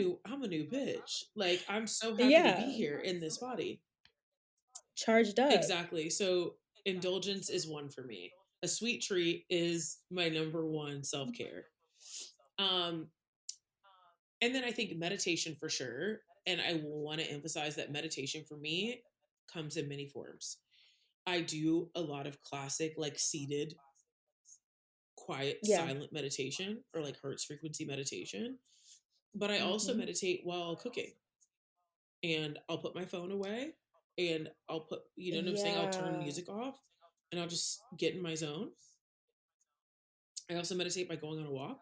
new bitch. Like, I'm so happy to be Yeah. here in this body. Charged up. Exactly. So indulgence is one for me. A sweet treat is my number one self-care. Um, and then I think meditation for sure. And I want to emphasize that meditation for me comes in many forms. I do a lot of classic, like seated quiet, Yeah. silent meditation or like Hertz frequency meditation. But I also Mm-hmm. meditate while cooking, and I'll put my phone away, and I'll put, you know what I'm saying? I'll turn Yeah. music off and I'll just get in my zone. I also meditate by going on a walk.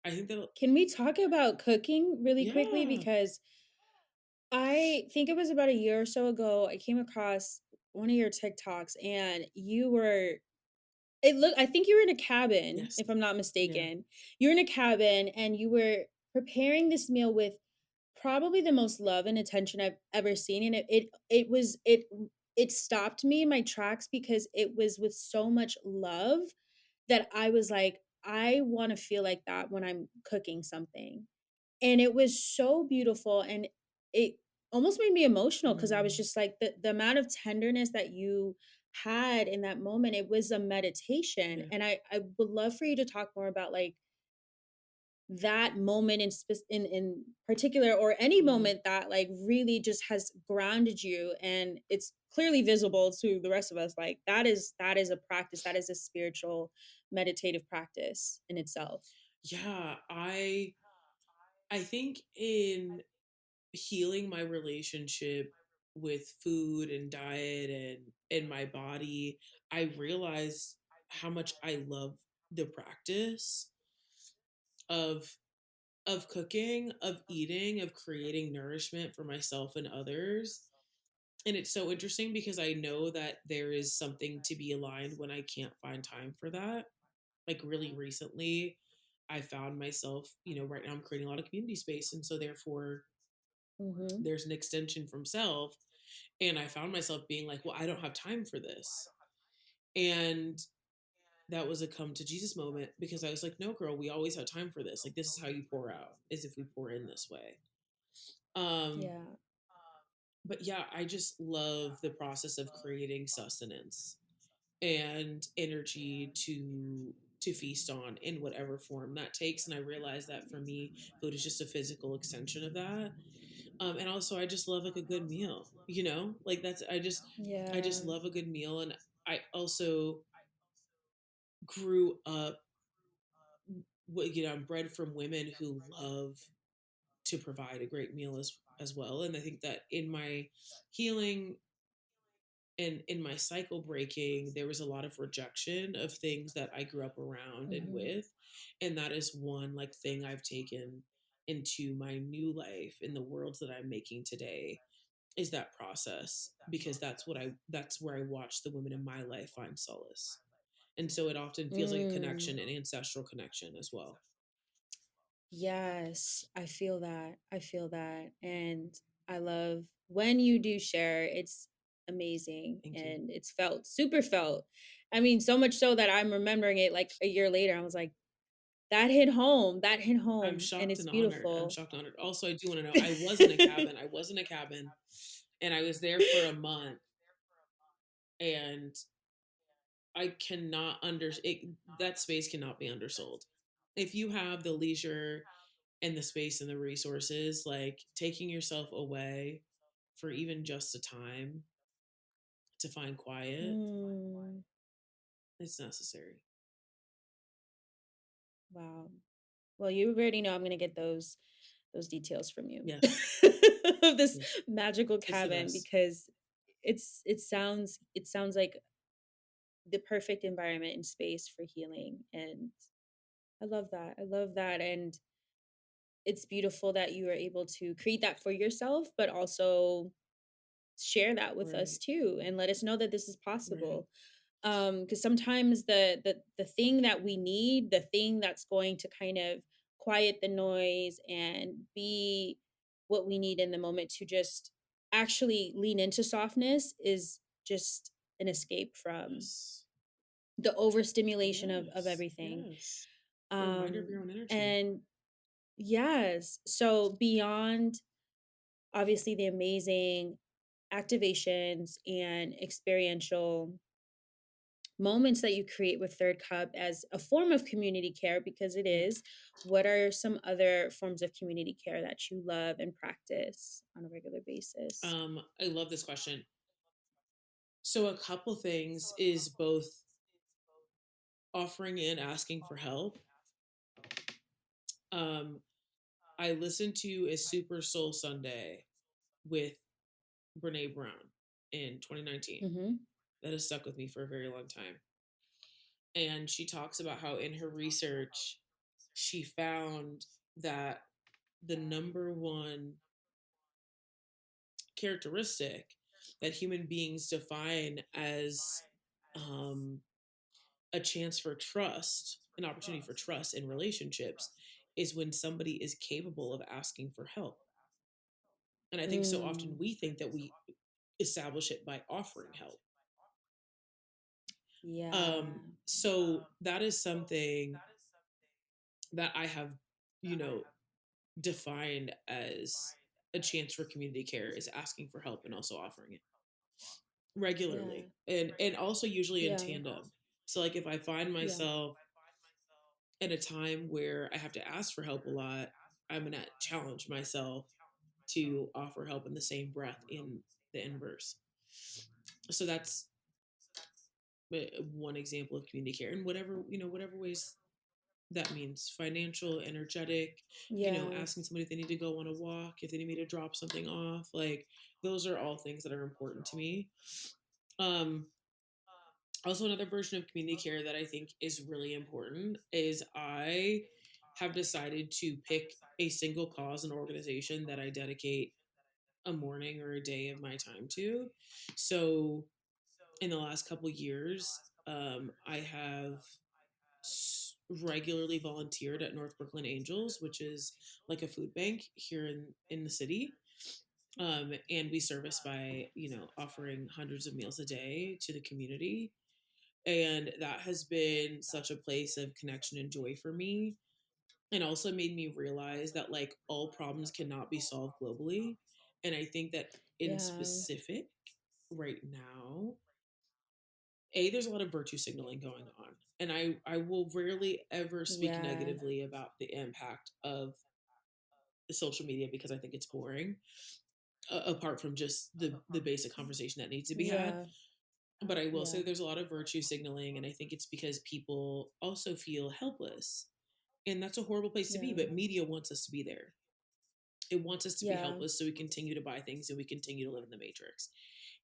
I think that, Can we talk about cooking really quickly? yeah, Because I think it was about a year or so ago, I came across one of your TikToks and you were it look I think you were in a cabin, yes, if I'm not yeah, mistaken. You were in a cabin and you were preparing this meal with probably the most love and attention I've ever seen. And it stopped me in my tracks because it was with so much love that I was like, I want to feel like that when I'm cooking something. And it was so beautiful and it almost made me emotional because I was mm, just like the amount of tenderness that you had in that moment, it was a meditation. yeah, And I would love for you to talk more about like that moment in particular, or any mm, moment that like really just has grounded you and it's clearly visible to the rest of us. Like that is a practice, that is a spiritual meditative practice in itself. yeah. I think in healing my relationship with food and diet and my body, I realized how much I love the practice of cooking, of eating, of creating nourishment for myself and others. And it's so interesting because I know that there is something to be aligned when I can't find time for that. Like really recently, I found myself, right now I'm creating a lot of community space. And so therefore, Mm-hmm. there's an extension from self. And I found myself being like, well, I don't have time for this. And that was a come to Jesus moment because I was like, no, girl, we always have time for this. Like, this is how you pour out, is if we pour in this way. Um, Yeah. but yeah, I just love the process of creating sustenance and energy to feast on in whatever form that takes. And I realize that for me, food is just a physical extension of that. And also I just love like a good meal, like that's I just Yeah. love a good meal. And I also grew up, I'm bred from women who love to provide a great meal as well. And I think that in my healing and in my cycle breaking, there was a lot of rejection of things that I grew up around and Mm-hmm. with. And that is one like thing I've taken into my new life in the worlds that I'm making today, is that process, because that's where I watch the women in my life find solace. And so it often feels like a Mm. connection, an ancestral connection as well. Yes, I feel that. I feel that. And I love when you do share, it's amazing Thank you. and it's felt super felt. I mean, so much so that I'm remembering it like a year later. I was like, that hit home. That hit I'm home. And shocked it's and honored. I'm beautiful. shocked and honored. Also, I do want to know, I was in a cabin. I was in a cabin and I was there for a month, and I cannot that space cannot be undersold. If you have the leisure and the space and the resources, like taking yourself away for even just a time to find quiet, Mm, it's necessary. wow. Well, you already know I'm gonna get those details from you Yes. of this Yes. magical It's the cabin best. because it sounds like the perfect environment and space for healing. And I love that. I love that. And it's beautiful that you are able to create that for yourself, but also share that with us Right. too and let us know that this is Right. possible. Because sometimes the thing that we need, the thing that's going to kind of quiet the noise and be what we need in the moment to just actually lean into softness is just an escape from Yes. the overstimulation of Yes. everything. Yes. A reminder of Um, your own energy. and yes, so beyond obviously the amazing activations and experiential moments that you create with Third Cup as a form of community care, because it Yeah. is, what are some other forms of community care that you love and practice on a regular basis? I love this question. So a couple things is both offering and asking for help. Um, I listened to a Super Soul Sunday with Brene Brown in 2019. Mm-hmm. That has stuck with me for a very long time. And she talks about how in her research, she found that the number one characteristic that human beings define as um, a chance for trust, an opportunity for trust in relationships, is when somebody is capable of asking for help. And I think so often Mm. we think that we establish it by offering help. Yeah. So that is something that I have, you know, defined as a chance for community care is asking for help and also offering it Yeah. regularly and also usually in Yeah. tandem. So like if I find Yeah. myself in a time where I have to ask for help a lot, I'm gonna challenge myself to offer help in the same breath in the inverse. So that's one example of community care in whatever, whatever ways that means: financial, energetic, Yeah. asking somebody if they need to go on a walk, if they need me to drop something off. Like those are all things that are important to me. Um, Also, another version of community care that I think is really important is I have decided to pick a single cause and organization that I dedicate a morning or a day of my time to. So, in the last couple years, I have regularly volunteered at North Brooklyn Angels, which is like a food bank here in the city. And we service by offering hundreds of meals a day to the community, and that has been such a place of connection and joy for me, and also made me realize that like all problems cannot be solved globally. And I think that in Yeah. specific right now, there's a lot of virtue signaling going on, and I will rarely ever speak Yeah. negatively about the impact of the social media because I think it's boring, apart from just the basic conversation that needs to be had. Yeah. But I will Yeah. say there's a lot of virtue signaling, and I think it's because people also feel helpless. And that's a horrible place to be, Yeah. but media wants us to be there. It wants us to be Yeah. helpless so we continue to buy things and we continue to live in the matrix.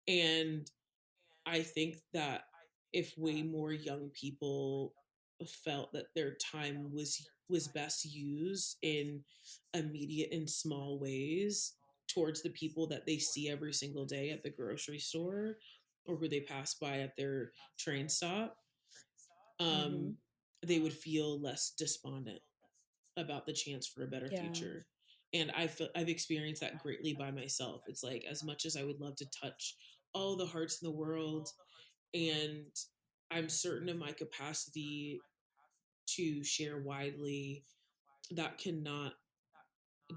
And I think that if way more young people felt that their time was best used in immediate and small ways towards the people that they see every single day at the grocery store or who they pass by at their train stop, Mm-hmm. um, they would feel less despondent about the chance for a better Yeah. future. And I've experienced that greatly by myself. It's like as much as I would love to touch all the hearts in the world, and I'm certain of my capacity to share widely, that cannot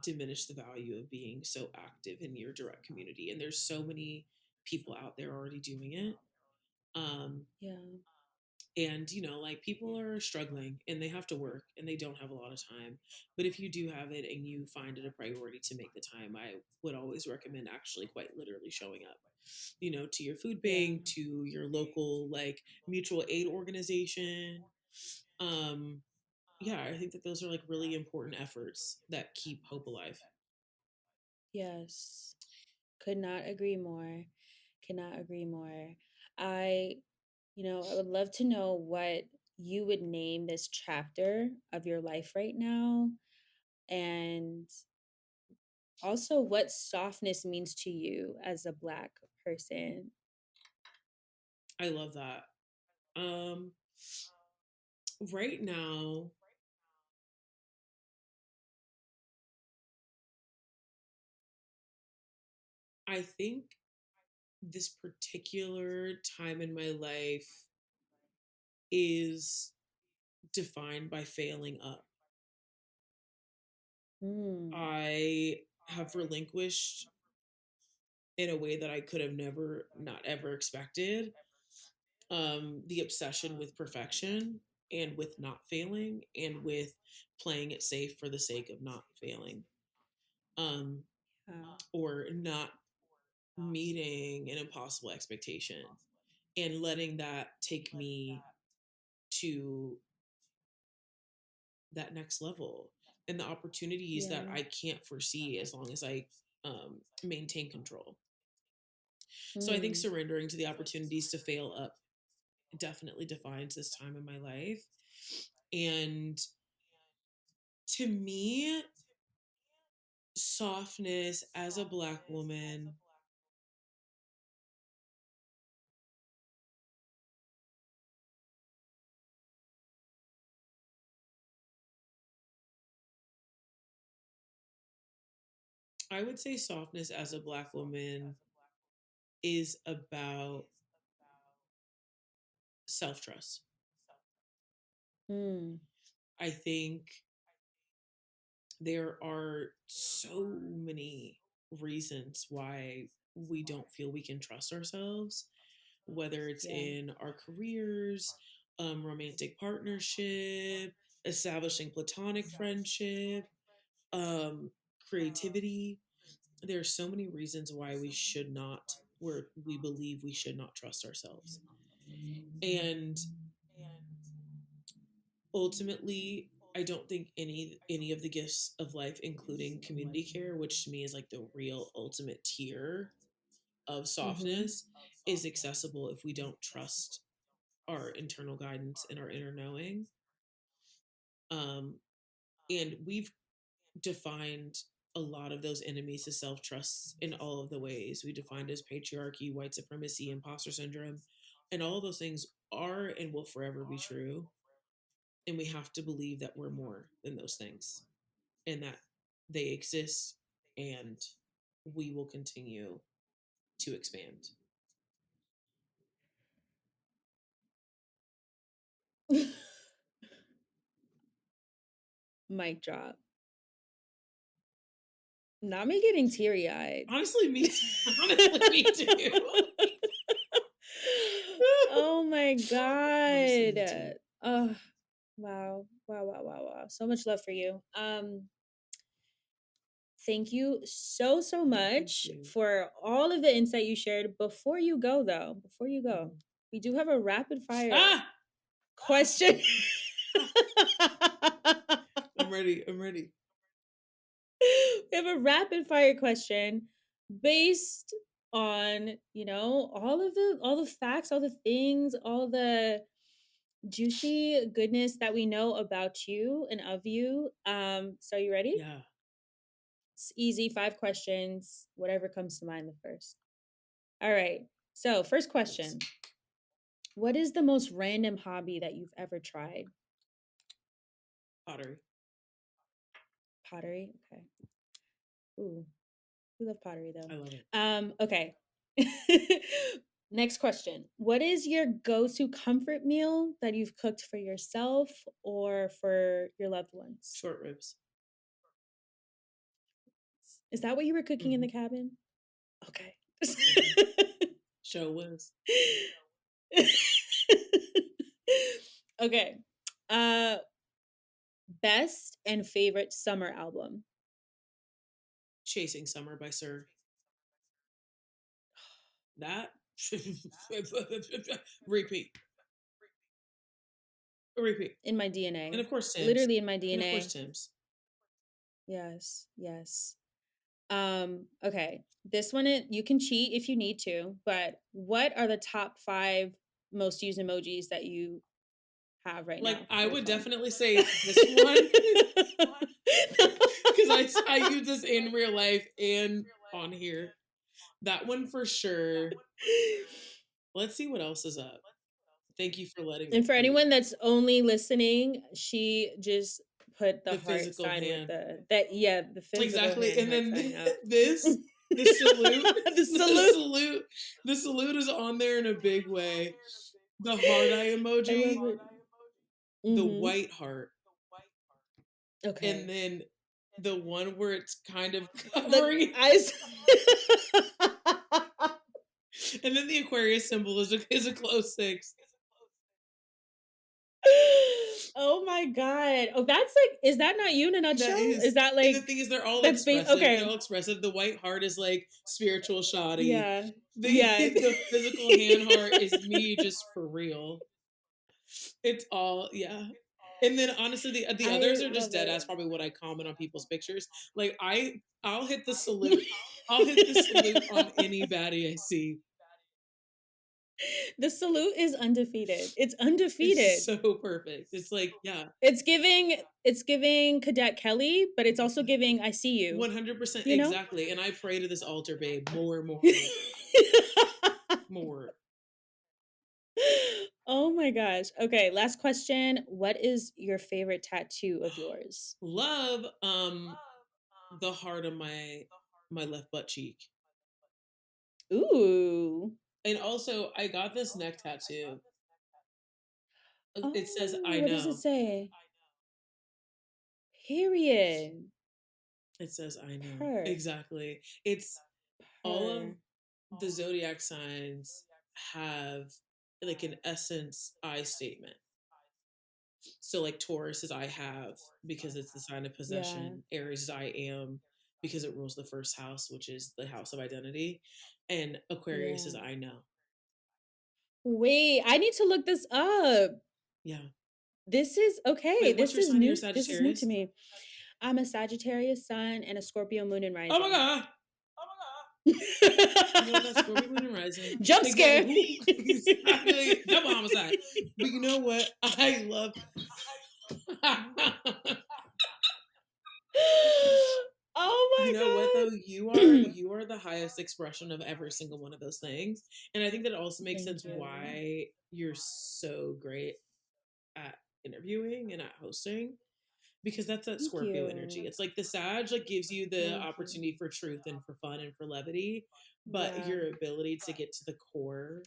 diminish the value of being so active in your direct community. And there's so many people out there already doing it. Um, Yeah. and like people are struggling and they have to work and they don't have a lot of time, but if you do have it and you find it a priority to make the time, I would always recommend actually quite literally showing up, to your food Yeah. bank, to your local like mutual aid organization. um yeah, I think that those are like really important efforts that keep hope alive. Yes. Could not agree more. Cannot agree more. I, I would love to know what you would name this chapter of your life right now, and also what softness means to you as a Black person. I love that. um right now, I think this particular time in my life is defined by failing up. Mm. I have relinquished in a way that I could have never, not ever expected, the obsession with perfection and with not failing and with playing it safe for the sake of not failing, um, Yeah. or not meeting an impossible expectation, and letting that take me to that next level and the opportunities that I can't foresee as long as I maintain control. So I think surrendering to the opportunities to fail up definitely defines this time in my life. And to me, softness as a Black woman, I would say softness as a Black woman is about self-trust. I think there are so many reasons why we don't feel we can trust ourselves, whether it's in our careers, romantic partnership, establishing platonic friendship, creativity. There are so many reasons why we believe we should not trust ourselves. And ultimately, I don't think any of the gifts of life, including community care, which to me is like the real ultimate tier of softness, is accessible if we don't trust our internal guidance and our inner knowing. And we've defined a lot of those enemies to self-trust in all of the ways we defined as patriarchy, white supremacy, imposter syndrome, and all of those things are and will forever be true. And we have to believe that we're more than those things and that they exist, and we will continue to expand. Mic drop. Not me getting teary-eyed. Honestly, me too. Oh my God. Oh, wow. So much love for you. Thank you so much for all of the insight you shared. Before you go, we do have a rapid fire question. I'm ready. We have a rapid fire question based on, all the facts, all the things, all the juicy goodness that we know about you and of you. So you ready? Yeah. It's easy, 5 questions, whatever comes to mind the first. All right. So, first question. What is the most random hobby that you've ever tried? Pottery. Pottery? Okay. Ooh. We love pottery though. I love it. Okay. Next question. What is your go-to comfort meal that you've cooked for yourself or for your loved ones? Short ribs. Is that what you were cooking in the cabin? Okay. Show was. Okay. Best and favorite summer album? Chasing Summer by Sir. That repeat. In my DNA. And of course Tim's. Literally in my DNA. And of course Tim's. Yes. Okay. This one, you can cheat if you need to, but what are the top 5 most used emojis that you have right now? Like, I would definitely say this one. Because I use this in real life and on here. That one for sure. Let's see what else is up. Thank you for letting me. And for anyone that's only listening, she just put the heart physical sign hand. With the physical exactly. hand. And then this the salute. The salute is on there in a big way. The heart eye emoji. The white heart. Okay. And then the one where it's kind of covering eyes. And then the Aquarius symbol is a close 6. Oh my God. Oh, that's like, is that not you in a nutshell? Is that like, and the thing is, they're all expressive. Okay. They're all expressive. The white heart is like spiritual shoddy. Yeah. The physical hand heart is me just for real. It's all, yeah. And then honestly, the I others are just love dead. That's it. probably what I comment on people's pictures. Like I'll hit the salute. I'll hit the salute on any baddie I see. The salute is undefeated. It's It's undefeated. so perfect. It's like, yeah, It's giving Cadet Kelly, but it's also giving I see you. 100% You know? exactly. And I pray to this altar, babe, more, more, more, more. Oh my gosh. Okay, last question. What is your favorite tattoo of yours? Love the heart of my left butt cheek. Ooh. And also, I got this neck tattoo. It says Oh, I what does it know. say? Period. It says I know. Per. Exactly. It's all of Per. the zodiac signs have like an essence I statement. So like Taurus is I have because it's the sign of Yeah. possession. Aries is I am because it rules the first house, which is the house of identity. And Aquarius is Yeah. I know. Wait, I need to look this up. Yeah. This is okay. Wait, what's This your is sign? You're new. a This is new to Sagittarius? me. I'm a Sagittarius sun and a Scorpio moon and Oh my rising. god. You know what? That Scorpio moon and rising. Jump scare. Exactly. Exactly. Double homicide. But you know what? I love. You Oh know what though? my god. You are the highest expression of every single one of those things, and I think that also makes Thank sense you. why you're so great at interviewing and at hosting because that's that Thank Scorpio energy. you. It's like the Sag like gives you the Thank you. opportunity for truth and for fun and for levity, but Yeah. your ability to get to the core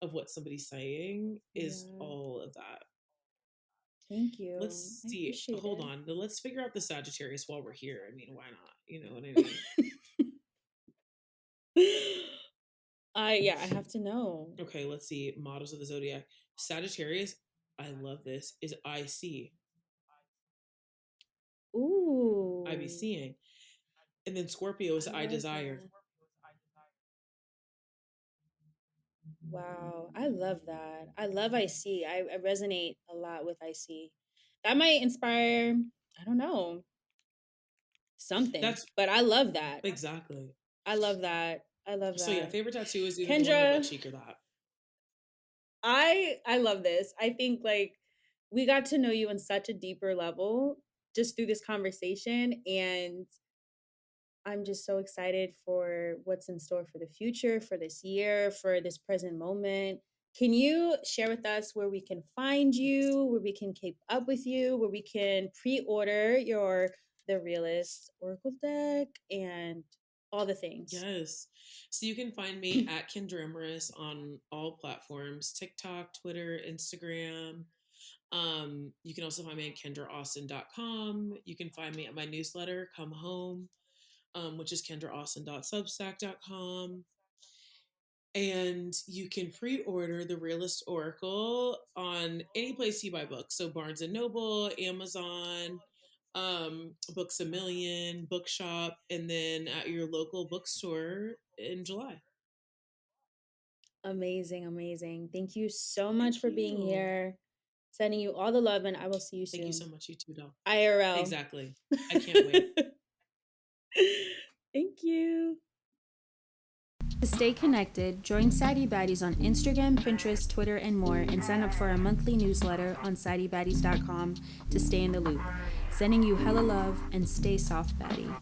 of what somebody's saying is Yeah. all of that. Thank you. Let's I see. appreciate Hold it. on. Let's figure out the Sagittarius while we're here. I mean, why not? You know what I mean? I have to know. Okay, let's see. Models of the zodiac. Sagittarius, I love this, is I see. I be Ooh. seeing. And then Scorpio is I I love desire. that. Wow, I love that. I love I see. I resonate a lot with I see. That might inspire, I don't know, something. That's But I love that. exactly. I love that. I love So yeah, that. favorite tattoo is either the one on my butt Kendra, cheek or that. I love this. I think like we got to know you on such a deeper level just through this conversation, and I'm just so excited for what's in store for the future, for this year, for this present moment. Can you share with us where we can find you, where we can keep up with you, where we can pre-order your The Realist Oracle deck and all the things? Yes. So you can find me at Kendra on all platforms, TikTok, Twitter, Instagram. You can also find me at kendraaustin.com. You can find me at my newsletter, Come Home, which is kendraaustin.substack.com. And you can pre-order the Realist Oracle on any place you buy books. So Barnes and Noble, Amazon, Books a Million, Bookshop, and then at your local bookstore in July. Amazing, amazing. Thank you so much Thank for being you. here. Sending you all the love, and I will see you Thank you soon. so much, you too, doll. IRL. Exactly. I can't wait. Thank you. To stay connected, join Saddie Baddies on Instagram, Pinterest, Twitter, and more, and sign up for our monthly newsletter on SaddieBaddies.com to stay in the loop. Sending you hella love and stay soft, baddie.